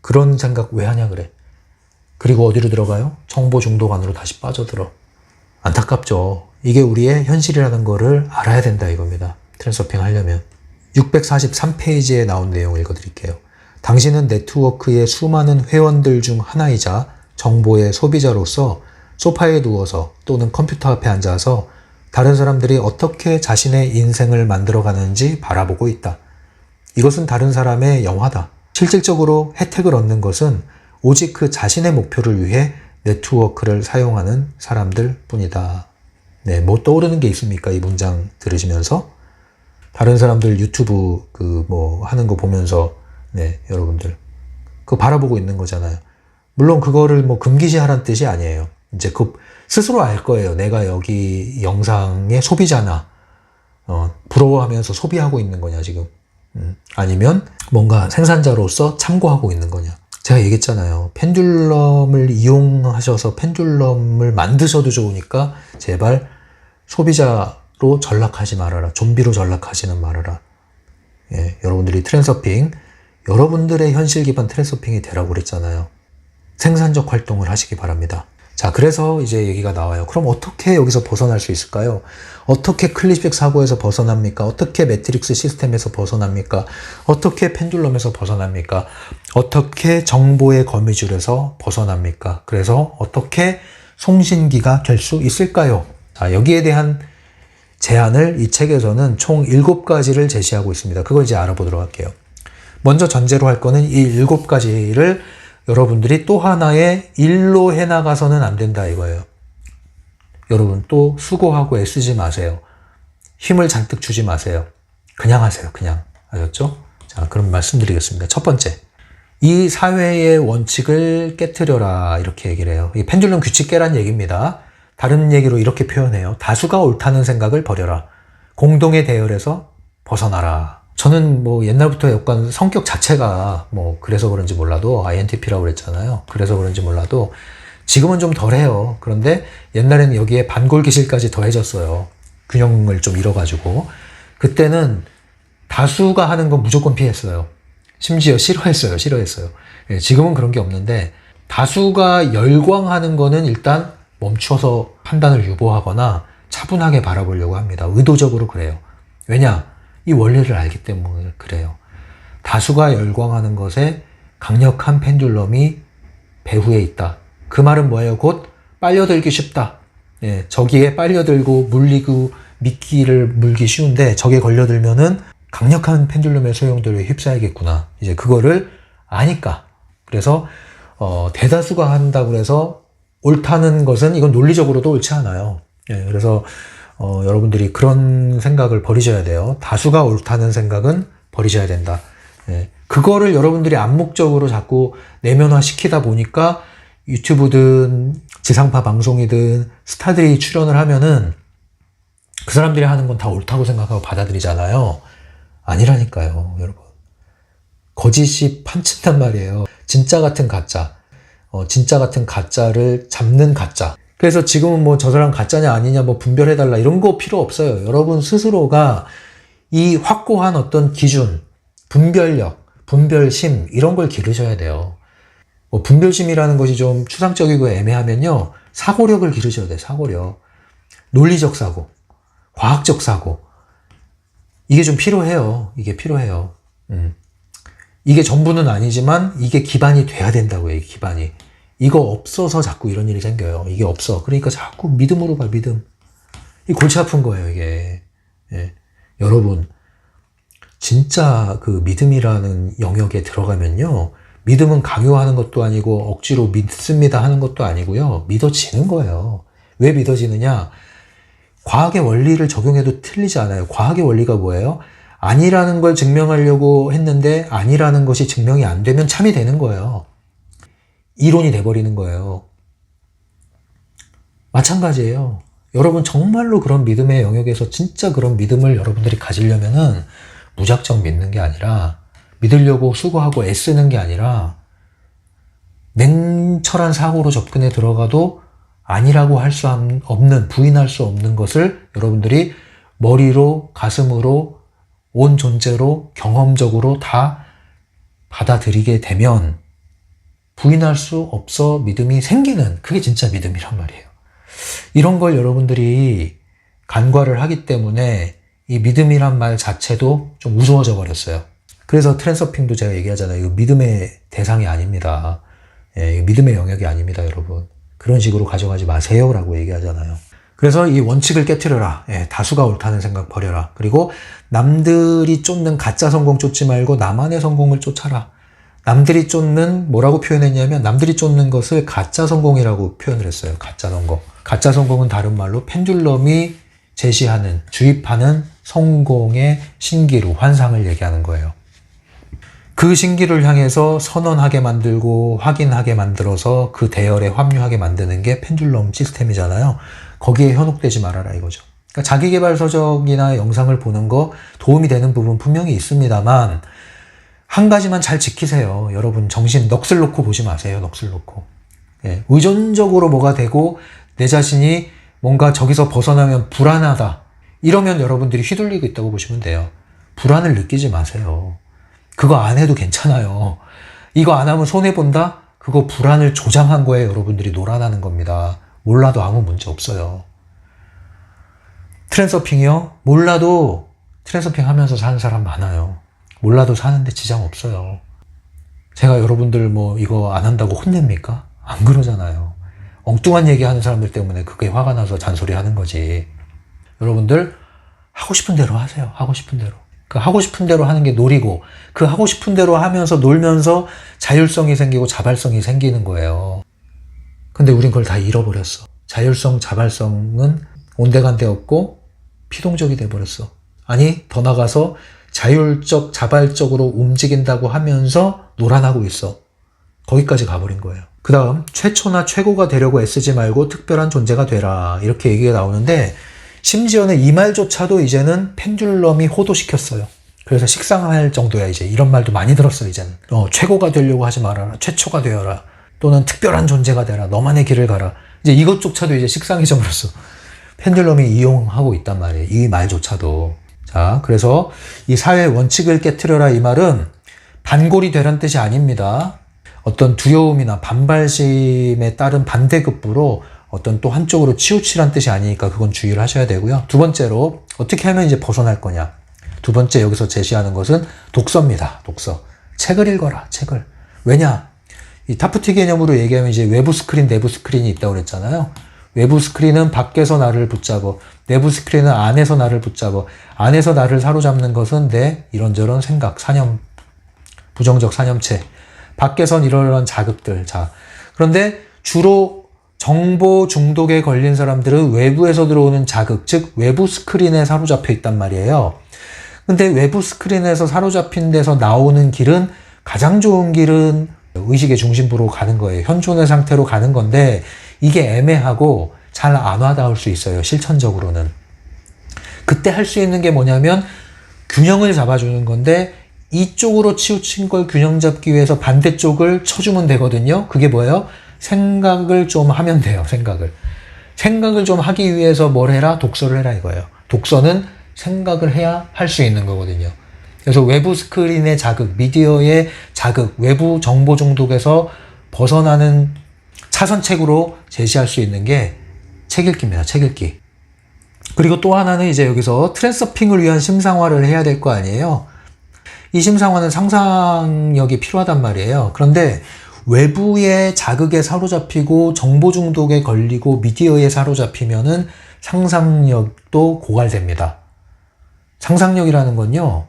그런 생각 왜 하냐 그래. 그리고 어디로 들어가요? 정보 중독 안으로 다시 빠져들어. 안타깝죠. 이게 우리의 현실이라는 거를 알아야 된다 이겁니다. 트랜스서핑 하려면. 643페이지에 나온 내용 읽어드릴게요. 당신은 네트워크의 수많은 회원들 중 하나이자 정보의 소비자로서 소파에 누워서 또는 컴퓨터 앞에 앉아서 다른 사람들이 어떻게 자신의 인생을 만들어가는지 바라보고 있다. 이것은 다른 사람의 영화다. 실질적으로 혜택을 얻는 것은 오직 그 자신의 목표를 위해 네트워크를 사용하는 사람들 뿐이다. 네, 뭐 떠오르는 게 있습니까? 이 문장 들으시면서? 다른 사람들 유튜브 하는 거 보면서 네, 여러분들 그거 바라보고 있는 거잖아요. 물론 그거를 금기시하라는 뜻이 아니에요. 이제 스스로 알 거예요. 내가 여기 영상의 소비자나 부러워하면서 소비하고 있는 거냐 지금. 아니면 뭔가 생산자로서 참고하고 있는 거냐. 제가 얘기했잖아요. 펜듈럼을 이용하셔서 펜듈럼을 만드셔도 좋으니까 제발 소비자로 전락하지 말아라. 좀비로 전락하지는 말아라. 예, 여러분들이 트랜서핑, 여러분들의 현실 기반 트랜서핑이 되라고 그랬잖아요. 생산적 활동을 하시기 바랍니다. 자, 그래서 이제 얘기가 나와요. 그럼 어떻게 여기서 벗어날 수 있을까요? 어떻게 클립식 사고에서 벗어납니까? 어떻게 매트릭스 시스템에서 벗어납니까? 어떻게 펜듈럼에서 벗어납니까? 어떻게 정보의 거미줄에서 벗어납니까? 그래서 어떻게 송신기가 될 수 있을까요? 자, 여기에 대한 제안을 이 책에서는 총 7가지를 제시하고 있습니다. 그걸 이제 알아보도록 할게요. 먼저 전제로 할 거는 이 7가지를 여러분들이 또 하나의 일로 해나가서는 안 된다 이거예요. 여러분 또 수고하고 애쓰지 마세요. 힘을 잔뜩 주지 마세요. 그냥 하세요. 그냥. 아셨죠? 자, 그럼 말씀드리겠습니다. 첫 번째. 이 사회의 원칙을 깨트려라 이렇게 얘기를 해요. 이 펜듈럼 규칙 깨란 얘기입니다. 다른 얘기로 이렇게 표현해요. 다수가 옳다는 생각을 버려라. 공동의 대열에서 벗어나라. 저는 뭐 옛날부터 약간 성격 자체가 뭐 그래서 그런지 몰라도 INTP라고 그랬잖아요. 그래서 그런지 몰라도 지금은 좀 덜해요. 그런데 옛날에는 여기에 반골기질까지 더해졌어요. 균형을 좀 잃어가지고. 그때는 다수가 하는 건 무조건 피했어요. 심지어 싫어했어요. 예, 지금은 그런 게 없는데 다수가 열광하는 거는 일단 멈춰서 판단을 유보하거나 차분하게 바라보려고 합니다. 의도적으로 그래요. 왜냐? 이 원리를 알기 때문에 그래요. 다수가 열광하는 것에 강력한 펜듈럼이 배후에 있다. 그 말은 뭐예요? 곧 빨려들기 쉽다. 예, 저기에 빨려들고 물리고 미끼를 물기 쉬운데 저기에 걸려들면은 강력한 펜듈럼의 소용돌이에 휩싸이겠구나. 이제 그거를 아니까. 그래서 대다수가 한다고 해서 옳다는 것은 이건 논리적으로도 옳지 않아요. 예, 그래서 여러분들이 그런 생각을 버리셔야 돼요. 다수가 옳다는 생각은 버리셔야 된다. 예, 그거를 여러분들이 암묵적으로 자꾸 내면화시키다 보니까 유튜브든 지상파 방송이든 스타들이 출연을 하면은 그 사람들이 하는 건 다 옳다고 생각하고 받아들이잖아요. 아니라니까요, 여러분. 거짓이 판친단 말이에요. 진짜 같은 가짜. 진짜 같은 가짜를 잡는 가짜. 그래서 지금은 뭐 저 사람 가짜냐 아니냐 뭐 분별해달라 이런 거 필요 없어요. 여러분 스스로가 이 확고한 어떤 기준, 분별력, 분별심 이런 걸 기르셔야 돼요. 뭐 분별심이라는 것이 좀 추상적이고 애매하면요. 사고력을 기르셔야 돼요. 사고력. 논리적 사고, 과학적 사고. 이게 좀 필요해요. 이게 필요해요. 이게 전부는 아니지만 이게 기반이 돼야 된다고요. 이게 기반이. 이거 없어서 자꾸 이런 일이 생겨요. 이게 없어. 그러니까 자꾸 믿음으로 가, 믿음. 이 골치 아픈 거예요, 이게. 예. 여러분, 진짜 그 믿음이라는 영역에 들어가면요. 믿음은 강요하는 것도 아니고 억지로 믿습니다 하는 것도 아니고요. 믿어지는 거예요. 왜 믿어지느냐? 과학의 원리를 적용해도 틀리지 않아요. 과학의 원리가 뭐예요? 아니라는 걸 증명하려고 했는데 아니라는 것이 증명이 안 되면 참이 되는 거예요. 이론이 돼버리는 거예요. 마찬가지예요. 여러분 정말로 그런 믿음의 영역에서 진짜 그런 믿음을 여러분들이 가지려면은 무작정 믿는 게 아니라 믿으려고 수고하고 애쓰는 게 아니라 냉철한 사고로 접근해 들어가도 아니라고 할 수 없는, 부인할 수 없는 것을 여러분들이 머리로, 가슴으로, 온 존재로, 경험적으로 다 받아들이게 되면 부인할 수 없어 믿음이 생기는 그게 진짜 믿음이란 말이에요. 이런 걸 여러분들이 간과를 하기 때문에 이 믿음이란 말 자체도 좀 우스워져 버렸어요. 그래서 트랜서핑도 제가 얘기하잖아요. 이거 믿음의 대상이 아닙니다. 예, 이거 믿음의 영역이 아닙니다, 여러분. 그런 식으로 가져가지 마세요라고 얘기하잖아요. 그래서 이 원칙을 깨트려라. 예, 다수가 옳다는 생각 버려라. 그리고 남들이 쫓는 가짜 성공 쫓지 말고 나만의 성공을 쫓아라. 남들이 쫓는 뭐라고 표현했냐면 남들이 쫓는 것을 가짜 성공이라고 표현을 했어요. 가짜 성공. 가짜 성공은 다른 말로 펜듈럼이 제시하는, 주입하는 성공의 신기루, 환상을 얘기하는 거예요. 그 신기를 향해서 선언하게 만들고 확인하게 만들어서 그 대열에 합류하게 만드는 게 펜듈럼 시스템이잖아요. 거기에 현혹되지 말아라 이거죠. 그러니까 자기계발 서적이나 영상을 보는 거 도움이 되는 부분 분명히 있습니다만 한 가지만 잘 지키세요. 여러분 정신 넋을 놓고 보지 마세요. 넋을 놓고. 예, 의존적으로 뭐가 되고 내 자신이 뭔가 저기서 벗어나면 불안하다. 이러면 여러분들이 휘둘리고 있다고 보시면 돼요. 불안을 느끼지 마세요. 그거 안 해도 괜찮아요. 이거 안 하면 손해본다? 그거 불안을 조장한 거에 여러분들이 놀아나는 겁니다. 몰라도 아무 문제 없어요. 트랜서핑이요? 몰라도 트랜서핑 하면서 사는 사람 많아요. 몰라도 사는데 지장 없어요. 제가 여러분들 뭐 이거 안 한다고 혼냅니까? 안 그러잖아요. 엉뚱한 얘기하는 사람들 때문에 그게 화가 나서 잔소리 하는 거지. 여러분들 하고 싶은 대로 하세요. 하고 싶은 대로. 그 하고 싶은 대로 하는 게 놀이고 그 하고 싶은 대로 하면서 놀면서 자율성이 생기고 자발성이 생기는 거예요. 근데 우린 그걸 다 잃어버렸어. 자율성, 자발성은 온데간데 없고 피동적이 돼버렸어. 아니 더 나가서 자율적, 자발적으로 움직인다고 하면서 노란하고 있어. 거기까지 가버린 거예요. 그 다음 최초나 최고가 되려고 애쓰지 말고 특별한 존재가 되라. 이렇게 얘기가 나오는데 심지어는 이 말조차도 이제는 펜듈럼이 호도시켰어요. 그래서 식상할 정도야 이제. 이런 말도 많이 들었어요 이제는. 최고가 되려고 하지 말아라. 최초가 되어라. 또는 특별한 존재가 되라. 너만의 길을 가라. 이제 이것조차도 이제 식상해져 버렸어. 펜듈럼이 이용하고 있단 말이에요. 이 말조차도. 자, 그래서 이 사회의 원칙을 깨트려라 이 말은 반골이 되란 뜻이 아닙니다. 어떤 두려움이나 반발심에 따른 반대급부로 어떤 또 한쪽으로 치우치란 뜻이 아니니까 그건 주의를 하셔야 되고요. 두 번째로 어떻게 하면 이제 벗어날 거냐. 두 번째 여기서 제시하는 것은 독서입니다. 독서. 책을 읽어라. 책을. 왜냐? 이 타프티 개념으로 얘기하면 이제 외부 스크린, 내부 스크린이 있다고 그랬잖아요. 외부 스크린은 밖에서 나를 붙잡어, 내부 스크린은 안에서 나를 붙잡어, 안에서 나를 사로잡는 것은 내 이런저런 생각, 사념, 부정적 사념체. 밖에선 이런 자극들. 자, 그런데 주로 정보 중독에 걸린 사람들은 외부에서 들어오는 자극, 즉 외부 스크린에 사로잡혀 있단 말이에요. 근데 외부 스크린에서 사로잡힌 데서 나오는 길은 가장 좋은 길은 의식의 중심부로 가는 거예요. 현존의 상태로 가는 건데 이게 애매하고 잘 안 와닿을 수 있어요. 실천적으로는. 그때 할 수 있는 게 뭐냐면 균형을 잡아주는 건데 이쪽으로 치우친 걸 균형 잡기 위해서 반대쪽을 쳐주면 되거든요. 그게 뭐예요? 생각을 좀 하면 돼요. 생각을 좀 하기 위해서 뭘 해라? 독서를 해라 이거예요. 독서는 생각을 해야 할 수 있는 거거든요. 그래서 외부 스크린의 자극, 미디어의 자극, 외부 정보 중독에서 벗어나는 차선책으로 제시할 수 있는 게 책 읽기입니다. 책 읽기. 그리고 또 하나는 이제 여기서 트랜서핑을 위한 심상화를 해야 될 거 아니에요. 이 심상화는 상상력이 필요하단 말이에요. 그런데 외부의 자극에 사로잡히고 정보 중독에 걸리고 미디어에 사로잡히면은 상상력도 고갈됩니다. 상상력이라는 건요,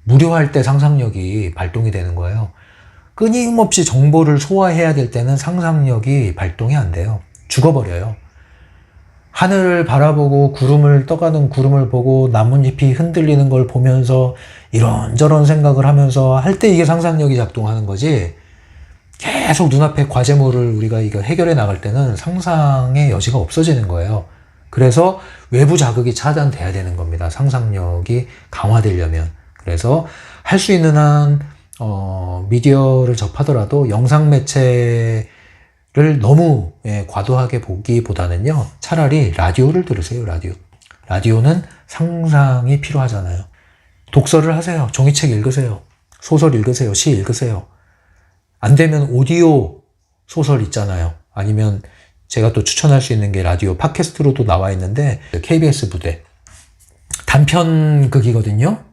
무료할 때 상상력이 발동이 되는 거예요. 끊임없이 정보를 소화해야 될 때는 상상력이 발동이 안 돼요. 죽어버려요. 하늘을 바라보고 구름을 떠가는 구름을 보고 나뭇잎이 흔들리는 걸 보면서 이런저런 생각을 하면서 할 때 이게 상상력이 작동하는 거지, 계속 눈앞에 과제물을 우리가 이거 해결해 나갈 때는 상상의 여지가 없어지는 거예요. 그래서 외부 자극이 차단돼야 되는 겁니다. 상상력이 강화되려면. 그래서 할 수 있는 한 미디어를 접하더라도 영상 매체를 너무 과도하게 보기보다는요, 차라리 라디오를 들으세요. 라디오는 상상이 필요하잖아요. 독서를 하세요. 종이책 읽으세요. 소설 읽으세요. 시 읽으세요. 안 되면 오디오 소설 있잖아요. 아니면 제가 또 추천할 수 있는 게 라디오 팟캐스트로도 나와 있는데 KBS 부대 단편극이거든요.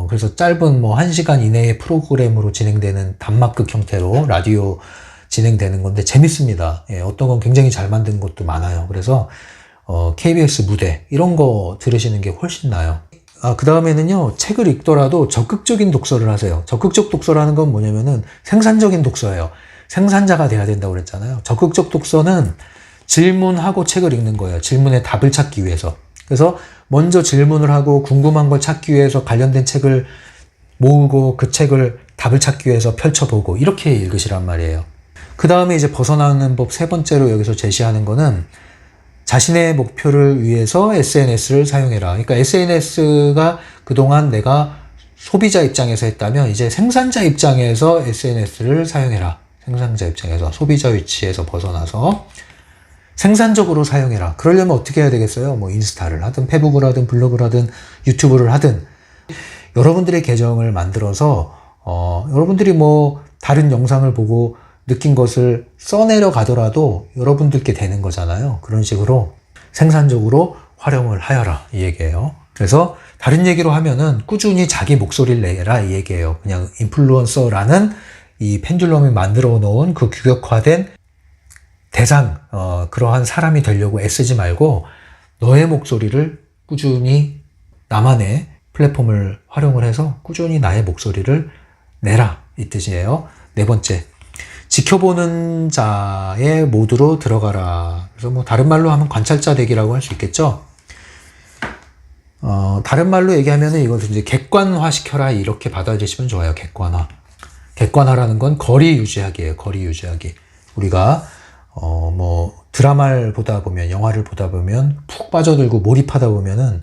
그래서 짧은 1시간 이내의 프로그램으로 진행되는 단막극 형태로 라디오 진행되는 건데 재밌습니다. 어떤 건 굉장히 잘 만든 것도 많아요. 그래서 KBS 무대 이런 거 들으시는 게 훨씬 나아요. 그 다음에는요, 책을 읽더라도 적극적인 독서를 하세요. 적극적 독서라는 건 뭐냐면은 생산적인 독서예요. 생산자가 돼야 된다고 그랬잖아요. 적극적 독서는 질문하고 책을 읽는 거예요. 질문에 답을 찾기 위해서. 그래서 먼저 질문을 하고 궁금한 걸 찾기 위해서 관련된 책을 모으고 그 책을 답을 찾기 위해서 펼쳐보고 이렇게 읽으시란 말이에요. 그 다음에 이제 벗어나는 법 세 번째로 여기서 제시하는 거는 자신의 목표를 위해서 SNS를 사용해라. 그러니까 SNS가 그동안 내가 소비자 입장에서 했다면 이제 생산자 입장에서 SNS를 사용해라. 생산자 입장에서 소비자 위치에서 벗어나서 생산적으로 사용해라. 그러려면 어떻게 해야 되겠어요? 인스타를 하든 페북을 하든 블로그를 하든 유튜브를 하든 여러분들의 계정을 만들어서 여러분들이 다른 영상을 보고 느낀 것을 써내려 가더라도 여러분들께 되는 거잖아요. 그런 식으로 생산적으로 활용을 하여라 이 얘기예요. 그래서 다른 얘기로 하면은 꾸준히 자기 목소리를 내라 이 얘기예요. 그냥 인플루언서라는 이 펜듈럼이 만들어 놓은 그 규격화된 대상, 그러한 사람이 되려고 애쓰지 말고 너의 목소리를 꾸준히 나만의 플랫폼을 활용을 해서 꾸준히 나의 목소리를 내라 이 뜻이에요. 네 번째, 지켜보는 자의 모드로 들어가라. 그래서 다른 말로 하면 관찰자 되기라고 할 수 있겠죠. 다른 말로 얘기하면 이것을 이제 객관화시켜라 이렇게 받아들이시면 좋아요. 객관화. 객관화라는 건 거리 유지하기예요. 거리 유지하기. 우리가 드라마를 보다 보면, 영화를 보다 보면 푹 빠져들고 몰입하다 보면은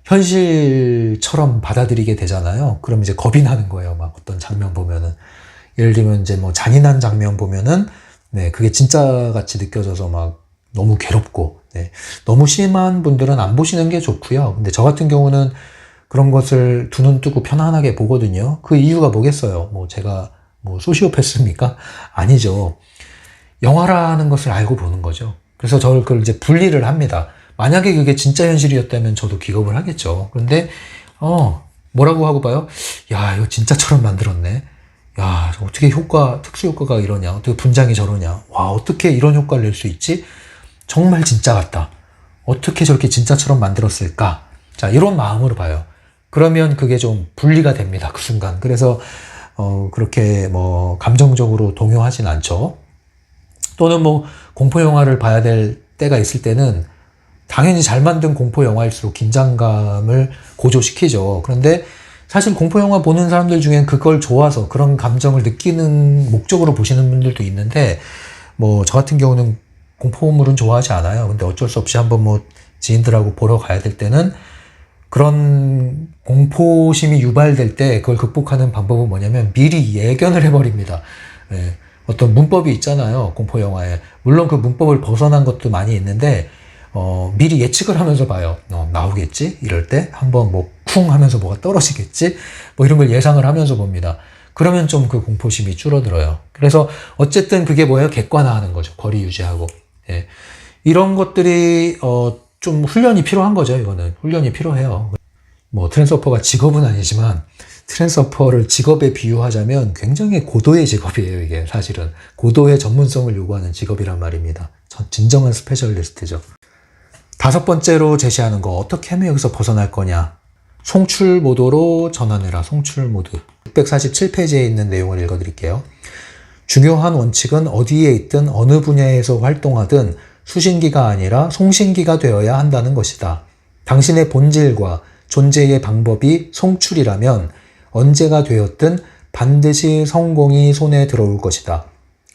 현실처럼 받아들이게 되잖아요. 그럼 이제 겁이 나는 거예요. 막 어떤 장면 보면은. 예를 들면 이제 뭐 잔인한 장면 보면은, 네, 그게 진짜 같이 느껴져서 막 너무 괴롭고, 네. 너무 심한 분들은 안 보시는 게 좋고요. 근데 저 같은 경우는 그런 것을 두 눈 뜨고 편안하게 보거든요. 그 이유가 뭐겠어요? 제가 소시오패스입니까? 아니죠. 영화라는 것을 알고 보는 거죠. 그래서 저를 그걸 이제 분리를 합니다. 만약에 그게 진짜 현실이었다면 저도 기겁을 하겠죠. 그런데, 뭐라고 하고 봐요? 야, 이거 진짜처럼 만들었네. 야, 어떻게 특수 효과가 이러냐. 어떻게 분장이 저러냐. 와, 어떻게 이런 효과를 낼 수 있지? 정말 진짜 같다. 어떻게 저렇게 진짜처럼 만들었을까? 자, 이런 마음으로 봐요. 그러면 그게 좀 분리가 됩니다. 그 순간. 그래서, 그렇게 감정적으로 동요하진 않죠. 또는 공포영화를 봐야 될 때가 있을 때는 당연히 잘 만든 공포영화일수록 긴장감을 고조시키죠. 그런데 사실 공포영화 보는 사람들 중엔 그걸 좋아서 그런 감정을 느끼는 목적으로 보시는 분들도 있는데, 저 같은 경우는 공포물은 좋아하지 않아요. 근데 어쩔 수 없이 한번 지인들하고 보러 가야 될 때는 그런 공포심이 유발될 때 그걸 극복하는 방법은 뭐냐면 미리 예견을 해버립니다. 네. 어떤 문법이 있잖아요. 공포영화에. 물론 그 문법을 벗어난 것도 많이 있는데, 미리 예측을 하면서 봐요. 나오겠지? 이럴 때 한번 쿵 하면서 뭐가 떨어지겠지? 이런 걸 예상을 하면서 봅니다. 그러면 좀 그 공포심이 줄어들어요. 그래서 어쨌든 그게 뭐예요? 객관화하는 거죠. 거리 유지하고. 예. 이런 것들이 좀 훈련이 필요한 거죠. 이거는 훈련이 필요해요. 트랜스호퍼가 직업은 아니지만 트랜스호퍼를 직업에 비유하자면 굉장히 고도의 직업이에요. 이게 사실은 고도의 전문성을 요구하는 직업이란 말입니다. 진정한 스페셜리스트죠. 5번째로 제시하는 거, 어떻게 하면 여기서 벗어날 거냐. 송출 모드로 전환해라. 송출 모드. 647페이지에 있는 내용을 읽어드릴게요. 중요한 원칙은 어디에 있든 어느 분야에서 활동하든 수신기가 아니라 송신기가 되어야 한다는 것이다. 당신의 본질과 존재의 방법이 송출이라면 언제가 되었든 반드시 성공이 손에 들어올 것이다.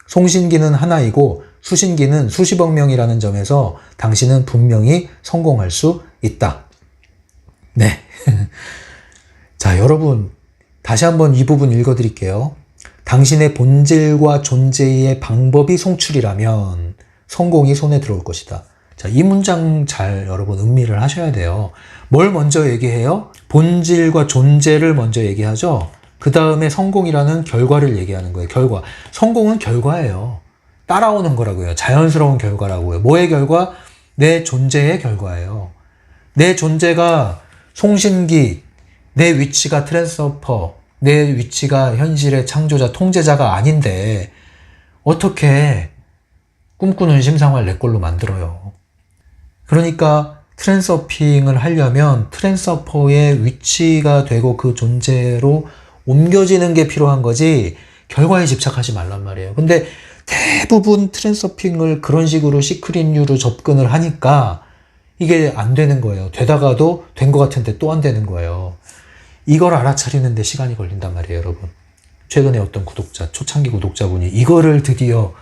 송신기는 하나이고 수신기는 수십억 명이라는 점에서 당신은 분명히 성공할 수 있다. 네. 자, 여러분, 다시 한번 이 부분 읽어드릴게요. 당신의 본질과 존재의 방법이 송출이라면 성공이 손에 들어올 것이다. 자, 이 문장 잘 여러분 음미를 하셔야 돼요. 뭘 먼저 얘기해요? 본질과 존재를 먼저 얘기하죠. 그 다음에 성공이라는 결과를 얘기하는 거예요. 결과. 성공은 결과예요. 따라오는 거라고요. 자연스러운 결과라고요. 뭐의 결과? 내 존재의 결과예요. 내 존재가 송신기, 내 위치가 트랜스호퍼, 내 위치가 현실의 창조자, 통제자가 아닌데 어떻게 꿈꾸는 심상화를 내 걸로 만들어요. 그러니까 트랜스호핑을 하려면 트랜스호퍼의 위치가 되고 그 존재로 옮겨지는 게 필요한 거지 결과에 집착하지 말란 말이에요. 근데 대부분 트랜스호핑을 그런 식으로 시크릿류로 접근을 하니까 이게 안 되는 거예요. 되다가도 된 것 같은데 또 안 되는 거예요. 이걸 알아차리는데 시간이 걸린단 말이에요, 여러분. 최근에 어떤 구독자, 초창기 구독자분이 이거를 드디어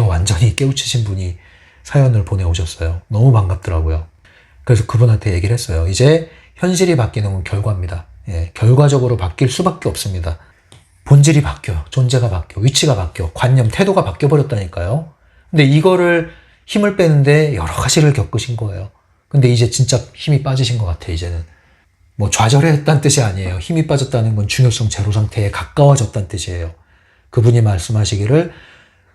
완전히 깨우치신 분이 사연을 보내오셨어요. 너무 반갑더라고요. 그래서 그분한테 얘기를 했어요. 이제 현실이 바뀌는 건 결과입니다. 예, 결과적으로 바뀔 수밖에 없습니다. 본질이 바뀌어요. 존재가 바뀌어. 위치가 바뀌어. 관념, 태도가 바뀌어버렸다니까요. 근데 이거를 힘을 빼는데 여러 가지를 겪으신 거예요. 근데 이제 진짜 힘이 빠지신 것 같아요, 이제는. 좌절했다는 뜻이 아니에요. 힘이 빠졌다는 건 중요성 제로 상태에 가까워졌다는 뜻이에요. 그분이 말씀하시기를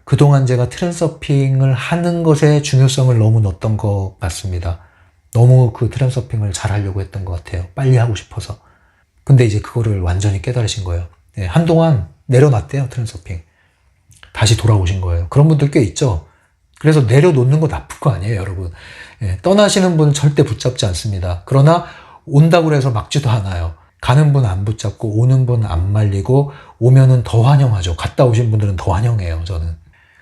그동안 제가 트랜스호핑을 하는 것에 중요성을 너무 넣었던 것 같습니다. 너무 그 트랜스호핑을 잘 하려고 했던 것 같아요. 빨리 하고 싶어서. 근데 이제 그거를 완전히 깨달으신 거예요. 네, 한동안 내려놨대요, 트랜스호핑. 다시 돌아오신 거예요. 그런 분들 꽤 있죠. 그래서 내려놓는 거 나쁜 거 아니에요, 여러분. 예, 떠나시는 분 절대 붙잡지 않습니다. 그러나 온다고 해서 막지도 않아요. 가는 분 안 붙잡고 오는 분 안 말리고 오면은 더 환영하죠. 갔다 오신 분들은 더 환영해요, 저는.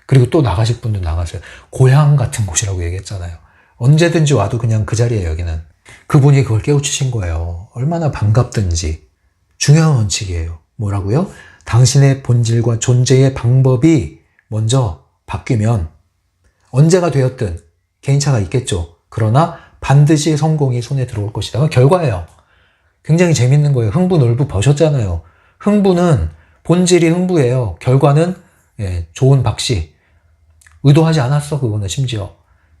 그리고 또 나가실 분들 나가세요. 고향 같은 곳이라고 얘기했잖아요. 언제든지 와도 그냥 그 자리예요, 여기는. 그분이 그걸 깨우치신 거예요. 얼마나 반갑든지. 중요한 원칙이에요. 뭐라고요? 당신의 본질과 존재의 방법이 먼저 바뀌면 언제가 되었든 개인차가 있겠죠. 그러나 반드시 성공이 손에 들어올 것이다. 그건 결과예요. 굉장히 재밌는 거예요. 흥부놀부 보셨잖아요. 흥부는 본질이 흥부예요. 결과는 좋은 박씨. 의도하지 않았어. 그거는 심지어.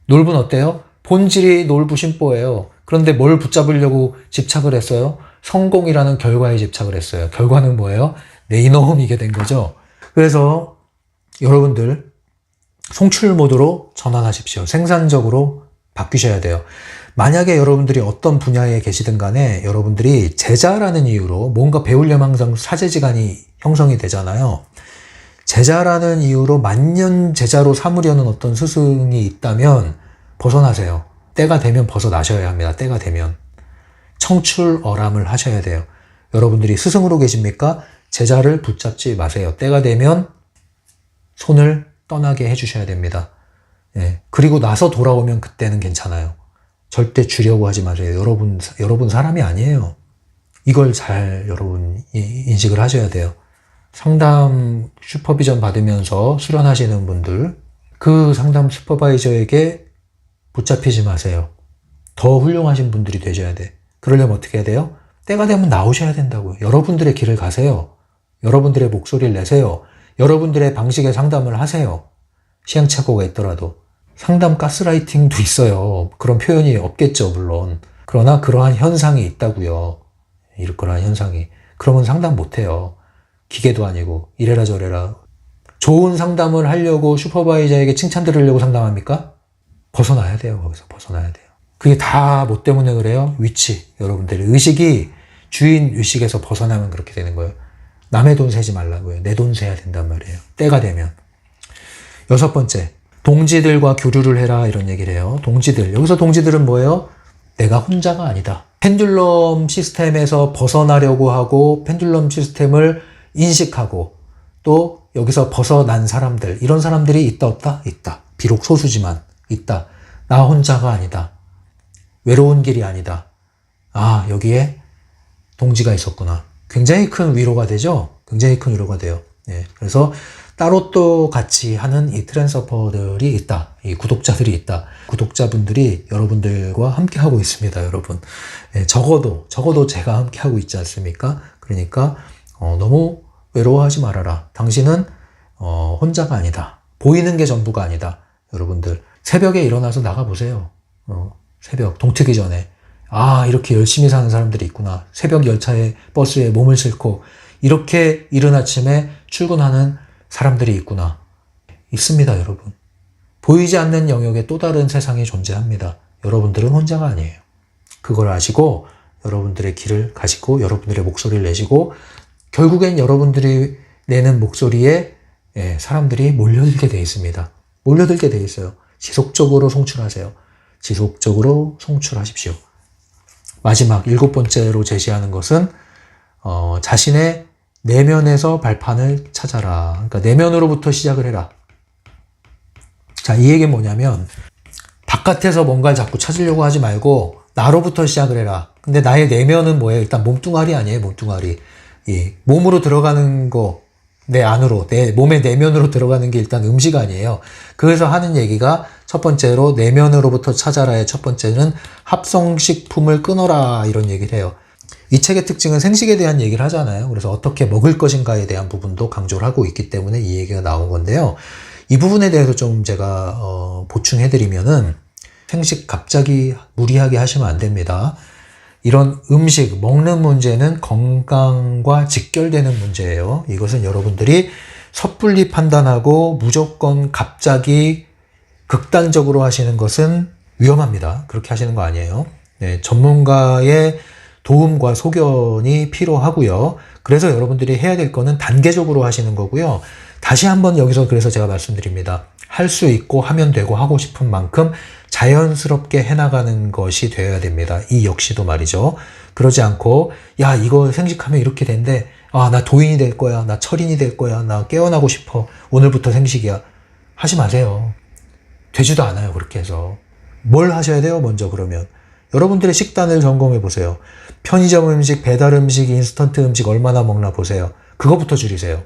놀부는 어때요? 본질이 놀부심보예요. 그런데 뭘 붙잡으려고 집착을 했어요? 성공이라는 결과에 집착을 했어요. 결과는 뭐예요? 내 이놈이게 된 거죠. 그래서 여러분들 송출 모드로 전환하십시오. 생산적으로 바뀌셔야 돼요. 만약에 여러분들이 어떤 분야에 계시든 간에 여러분들이 제자라는 이유로 뭔가 배우려면 항상 사제지간이 형성이 되잖아요. 제자라는 이유로 만년 제자로 삼으려는 어떤 스승이 있다면 벗어나세요. 때가 되면 벗어나셔야 합니다. 때가 되면. 청출어람을 하셔야 돼요. 여러분들이 스승으로 계십니까? 제자를 붙잡지 마세요. 때가 되면 손을 떠나게 해주셔야 됩니다. 그리고 나서 돌아오면 그때는 괜찮아요. 절대 주려고 하지 마세요. 여러분 사람이 아니에요. 이걸 잘 여러분 인식을 하셔야 돼요. 상담 슈퍼비전 받으면서 수련하시는 분들, 그 상담 슈퍼바이저에게 붙잡히지 마세요. 더 훌륭하신 분들이 되셔야 돼. 그러려면 어떻게 해야 돼요? 때가 되면 나오셔야 된다고요. 여러분들의 길을 가세요. 여러분들의 목소리를 내세요. 여러분들의 방식의 상담을 하세요. 시행착오가 있더라도. 상담 가스라이팅도 있어요. 그런 표현이 없겠죠, 물론. 그러나 그러한 현상이 있다고요. 그러한 현상이. 그러면 상담 못해요. 기계도 아니고 이래라 저래라. 좋은 상담을 하려고 슈퍼바이저에게 칭찬 들으려고 상담합니까? 벗어나야 돼요. 거기서 벗어나야 돼요. 그게 다 뭐 때문에 그래요? 위치. 여러분들의 의식이 주인 의식에서 벗어나면 그렇게 되는 거예요. 남의 돈 세지 말라고요. 내 돈 세야 된단 말이에요. 때가 되면. 6번째, 동지들과 교류를 해라 이런 얘기를 해요. 동지들. 여기서 동지들은 뭐예요? 내가 혼자가 아니다. 펜듈럼 시스템에서 벗어나려고 하고 펜듈럼 시스템을 인식하고 또 여기서 벗어난 사람들, 이런 사람들이 있다 없다? 있다. 비록 소수지만 있다. 나 혼자가 아니다. 외로운 길이 아니다. 아, 여기에 동지가 있었구나. 굉장히 큰 위로가 되죠? 굉장히 큰 위로가 돼요. 그래서 따로 또 같이 하는 이 트랜서퍼들이 있다. 이 구독자들이 있다. 구독자분들이 여러분들과 함께 하고 있습니다, 여러분. 적어도 제가 함께 하고 있지 않습니까? 그러니까 너무 외로워하지 말아라. 당신은 혼자가 아니다. 보이는 게 전부가 아니다. 여러분들 새벽에 일어나서 나가보세요. 새벽 동트기 전에 아, 이렇게 열심히 사는 사람들이 있구나. 새벽 열차에 버스에 몸을 싣고 이렇게 이른 아침에 출근하는 사람들이 있구나. 있습니다, 여러분. 보이지 않는 영역에 또 다른 세상이 존재합니다. 여러분들은 혼자가 아니에요. 그걸 아시고 여러분들의 길을 가시고 여러분들의 목소리를 내시고 결국엔 여러분들이 내는 목소리에 사람들이 몰려들게 돼 있습니다. 몰려들게 돼 있어요. 지속적으로 송출하세요. 지속적으로 송출하십시오. 마지막 7번째로 제시하는 것은 자신의 내면에서 발판을 찾아라. 그러니까 내면으로부터 시작을 해라. 자, 이 얘기는 뭐냐면 바깥에서 뭔가를 자꾸 찾으려고 하지 말고 나로부터 시작을 해라. 근데 나의 내면은 뭐예요? 일단 몸뚱아리 아니에요? 몸뚱아리. 몸으로 들어가는 거, 내 안으로, 내 몸의 내면으로 들어가는 게 일단 음식 아니에요. 그래서 하는 얘기가 첫 번째로 내면으로부터 찾아라의 첫 번째는 합성식품을 끊어라 이런 얘기를 해요. 이 책의 특징은 생식에 대한 얘기를 하잖아요. 그래서 어떻게 먹을 것인가에 대한 부분도 강조를 하고 있기 때문에 이 얘기가 나온 건데요. 이 부분에 대해서 좀 제가 보충해드리면은 생식 갑자기 무리하게 하시면 안 됩니다. 이런 음식, 먹는 문제는 건강과 직결되는 문제예요. 이것은 여러분들이 섣불리 판단하고 무조건 갑자기 극단적으로 하시는 것은 위험합니다. 그렇게 하시는 거 아니에요. 전문가의 도움과 소견이 필요하고요. 그래서 여러분들이 해야 될 거는 단계적으로 하시는 거고요. 다시 한번 여기서 그래서 제가 말씀드립니다. 할 수 있고 하면 되고 하고 싶은 만큼 자연스럽게 해나가는 것이 되어야 됩니다. 이 역시도 말이죠. 그러지 않고 야, 이거 생식하면 이렇게 된대. 아, 나 도인이 될 거야. 나 철인이 될 거야. 나 깨어나고 싶어. 오늘부터 생식이야. 하지 마세요. 되지도 않아요. 그렇게 해서. 뭘 하셔야 돼요? 먼저 그러면. 여러분들의 식단을 점검해 보세요. 편의점 음식, 배달 음식, 인스턴트 음식 얼마나 먹나 보세요. 그거부터 줄이세요.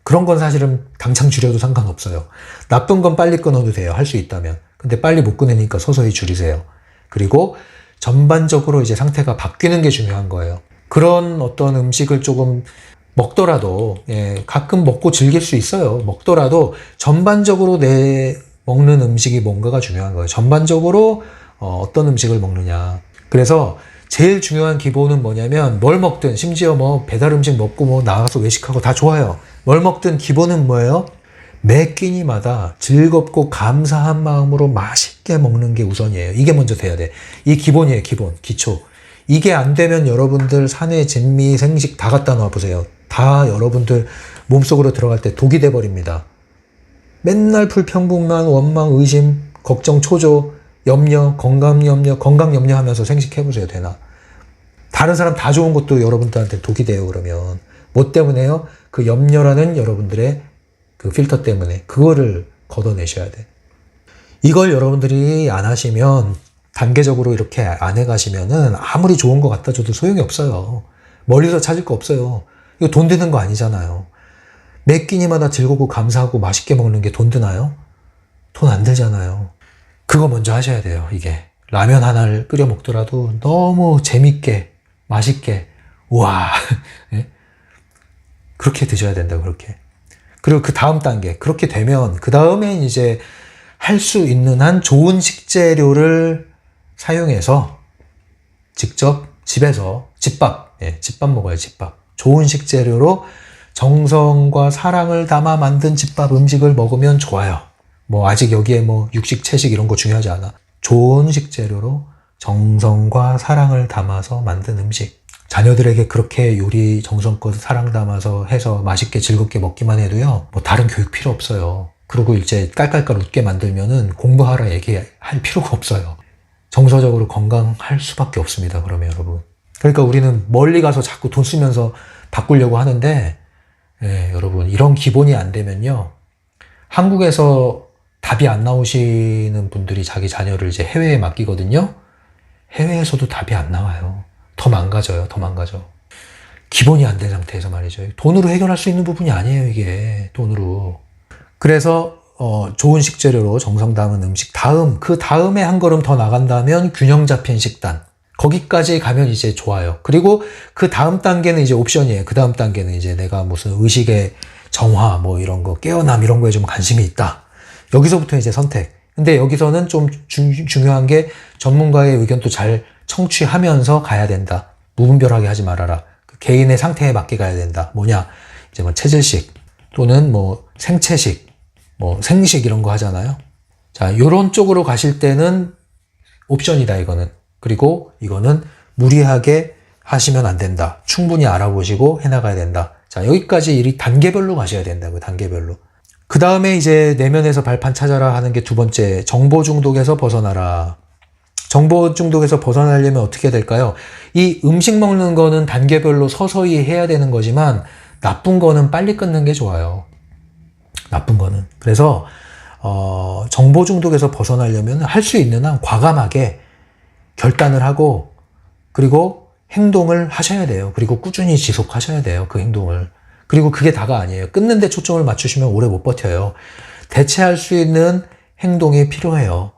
그런 건 사실은 당장 줄여도 상관없어요. 나쁜 건 빨리 끊어도 돼요. 할 수 있다면. 근데 빨리 못 끊으니까 서서히 줄이세요. 그리고 전반적으로 이제 상태가 바뀌는 게 중요한 거예요. 그런 어떤 음식을 조금 먹더라도, 가끔 먹고 즐길 수 있어요. 먹더라도 전반적으로 내 먹는 음식이 뭔가가 중요한 거예요. 전반적으로 어떤 음식을 먹느냐. 그래서 제일 중요한 기본은 뭐냐면 뭘 먹든, 심지어 뭐 배달 음식 먹고 뭐 나가서 외식하고 다 좋아요. 뭘 먹든 기본은 뭐예요? 매 끼니마다 즐겁고 감사한 마음으로 맛있게 먹는 게 우선이에요. 이게 먼저 돼야 돼. 이 기본이에요. 기본, 기초. 이게 안 되면 여러분들 산에 진미, 생식 다 갖다 놔보세요. 다 여러분들 몸속으로 들어갈 때 독이 돼버립니다. 맨날 불평분만, 원망, 의심, 걱정, 초조, 염려, 건강 염려 하면서 생식해보세요. 되나? 다른 사람 다 좋은 것도 여러분들한테 독이 돼요. 그러면 뭐 때문에요? 그 염려라는 여러분들의 그 필터 때문에 그거를 걷어내셔야 돼. 이걸 여러분들이 안 하시면, 단계적으로 이렇게 안 해가시면은 아무리 좋은 거 갖다 줘도 소용이 없어요. 멀리서 찾을 거 없어요. 이거 돈 드는 거 아니잖아요. 매 끼니마다 즐겁고 감사하고 맛있게 먹는 게 돈 드나요? 돈 안 들잖아요. 그거 먼저 하셔야 돼요. 이게 라면 하나를 끓여 먹더라도 너무 재밌게 맛있게, 우와 그렇게 드셔야 된다고. 그렇게. 그리고 그 다음 단계, 그렇게 되면 그 다음에 이제 할 수 있는 한 좋은 식재료를 사용해서 직접 집에서 집밥 먹어요. 집밥. 좋은 식재료로 정성과 사랑을 담아 만든 집밥 음식을 먹으면 좋아요. 뭐 아직 여기에 뭐 육식, 채식 이런 거 중요하지 않아. 좋은 식재료로 정성과 사랑을 담아서 만든 음식. 자녀들에게 그렇게 요리 정성껏 사랑 담아서 해서 맛있게 즐겁게 먹기만 해도요, 뭐 다른 교육 필요 없어요. 그리고 이제 깔깔깔 웃게 만들면은 공부하라 얘기할 필요가 없어요. 정서적으로 건강할 수밖에 없습니다. 그러면 여러분. 그러니까 우리는 멀리 가서 자꾸 돈 쓰면서 바꾸려고 하는데, 여러분, 이런 기본이 안 되면요, 한국에서 답이 안 나오시는 분들이 자기 자녀를 이제 해외에 맡기거든요. 해외에서도 답이 안 나와요. 더 망가져요. 더 망가져. 기본이 안 된 상태에서 말이죠. 돈으로 해결할 수 있는 부분이 아니에요. 이게 돈으로. 그래서 좋은 식재료로 정성 담은 음식, 그 다음에 한 걸음 더 나간다면 균형 잡힌 식단. 거기까지 가면 이제 좋아요. 그리고 그 다음 단계는 이제 옵션이에요. 그 다음 단계는 이제 내가 무슨 의식의 정화, 뭐 이런 거, 깨어남 이런 거에 좀 관심이 있다. 여기서부터 이제 선택. 근데 여기서는 좀 중요한 게 전문가의 의견도 잘 청취하면서 가야 된다. 무분별하게 하지 말아라. 그 개인의 상태에 맞게 가야 된다. 뭐냐? 이제 뭐 체질식 또는 뭐 생체식, 뭐 생식 이런 거 하잖아요. 자, 요런 쪽으로 가실 때는 옵션이다, 이거는. 그리고 이거는 무리하게 하시면 안 된다. 충분히 알아보시고 해나가야 된다. 자, 여기까지 이 단계별로 가셔야 된다고요. 단계별로. 그 다음에 이제 내면에서 발판 찾아라 하는 게 두 번째, 정보 중독에서 벗어나라. 정보 중독에서 벗어나려면 어떻게 될까요? 이 음식 먹는 거는 단계별로 서서히 해야 되는 거지만 나쁜 거는 빨리 끊는 게 좋아요. 나쁜 거는. 그래서 정보 중독에서 벗어나려면 할 수 있는 한 과감하게 결단을 하고, 그리고 행동을 하셔야 돼요. 그리고 꾸준히 지속하셔야 돼요. 그 행동을. 그리고 그게 다가 아니에요. 끊는 데 초점을 맞추시면 오래 못 버텨요. 대체할 수 있는 행동이 필요해요.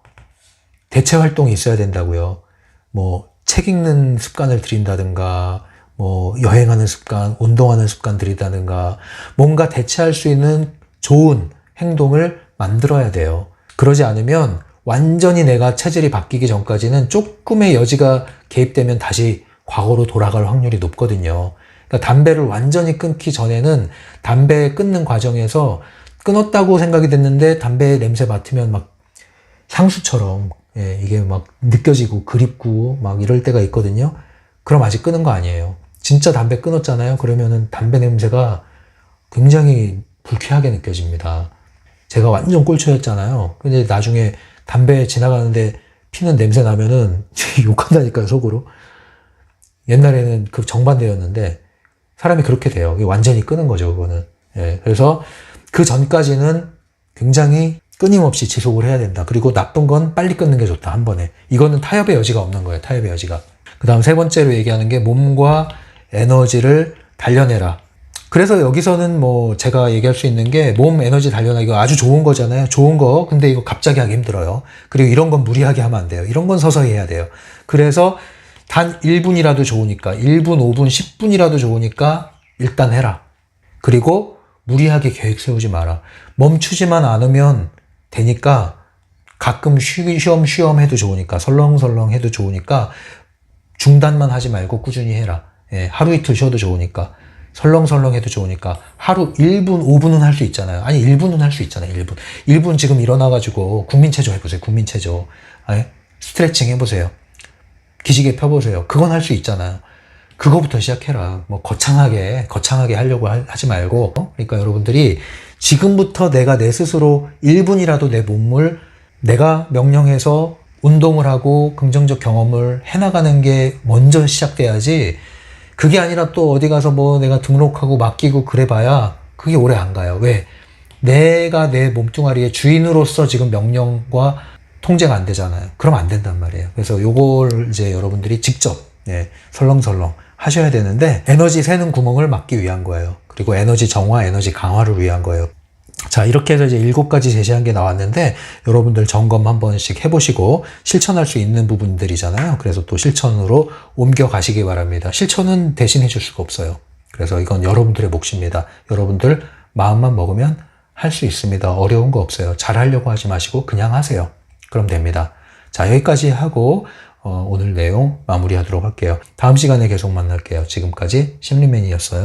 대체 활동이 있어야 된다고요. 뭐 책 읽는 습관을 들인다든가, 뭐 여행하는 습관, 운동하는 습관 들이다든가, 뭔가 대체할 수 있는 좋은 행동을 만들어야 돼요. 그러지 않으면 완전히 내가 체질이 바뀌기 전까지는 조금의 여지가 개입되면 다시 과거로 돌아갈 확률이 높거든요. 그러니까 담배를 완전히 끊기 전에는 담배 끊는 과정에서 끊었다고 생각이 됐는데 담배 냄새 맡으면 막 향수처럼 이게 막 느껴지고 그립고 막 이럴 때가 있거든요. 그럼 아직 끊은 거 아니에요. 진짜 담배 끊었잖아요. 그러면은 담배 냄새가 굉장히 불쾌하게 느껴집니다. 제가 완전 꼴초였잖아요. 근데 나중에 담배 지나가는데 피는 냄새 나면은 욕한다니까요, 속으로. 옛날에는 그 정반대였는데 사람이 그렇게 돼요. 완전히 끄는 거죠, 그거는. 그래서 그 전까지는 굉장히 끊임없이 지속을 해야 된다. 그리고 나쁜 건 빨리 끊는 게 좋다. 한 번에. 이거는 타협의 여지가 없는 거예요. 타협의 여지가. 그 다음 세 번째로 얘기하는 게 몸과 에너지를 단련해라. 그래서 여기서는 뭐 제가 얘기할 수 있는 게 몸 에너지 단련하기 아주 좋은 거잖아요. 좋은 거. 근데 이거 갑자기 하기 힘들어요. 그리고 이런 건 무리하게 하면 안 돼요. 이런 건 서서히 해야 돼요. 그래서 단 1분이라도 좋으니까 1분, 5분, 10분이라도 좋으니까 일단 해라. 그리고 무리하게 계획 세우지 마라. 멈추지만 않으면 되니까 가끔 쉬엄쉬엄 해도 좋으니까 설렁설렁 해도 좋으니까 중단만 하지 말고 꾸준히 해라. 예, 하루 이틀 쉬어도 좋으니까 설렁설렁 해도 좋으니까 하루 1분, 5분은 할 수 있잖아요. 아니 1분은 할 수 있잖아요. 1분. 1분 지금 일어나가지고 국민체조 해보세요. 국민체조. 스트레칭 해보세요. 기지개 펴보세요. 그건 할 수 있잖아요. 그거부터 시작해라. 뭐 거창하게 하려고 하지 말고. 그러니까 여러분들이 지금부터 내가 내 스스로 1분이라도 내 몸을 내가 명령해서 운동을 하고 긍정적 경험을 해나가는 게 먼저 시작돼야지. 그게 아니라 또 어디 가서 뭐 내가 등록하고 맡기고 그래봐야 그게 오래 안 가요. 왜? 내가 내 몸뚱아리의 주인으로서 지금 명령과 통제가 안 되잖아요. 그럼 안 된단 말이에요. 그래서 요걸 이제 여러분들이 직접 설렁설렁 하셔야 되는데 에너지 새는 구멍을 막기 위한 거예요. 그리고 에너지 정화, 에너지 강화를 위한 거예요. 자, 이렇게 해서 이제 7가지 제시한 게 나왔는데 여러분들 점검 한 번씩 해보시고 실천할 수 있는 부분들이잖아요. 그래서 또 실천으로 옮겨 가시기 바랍니다. 실천은 대신 해줄 수가 없어요. 그래서 이건 여러분들의 몫입니다. 여러분들 마음만 먹으면 할 수 있습니다. 어려운 거 없어요. 잘하려고 하지 마시고 그냥 하세요. 그럼 됩니다. 자, 여기까지 하고 오늘 내용 마무리하도록 할게요. 다음 시간에 계속 만날게요. 지금까지 심리맨이었어요.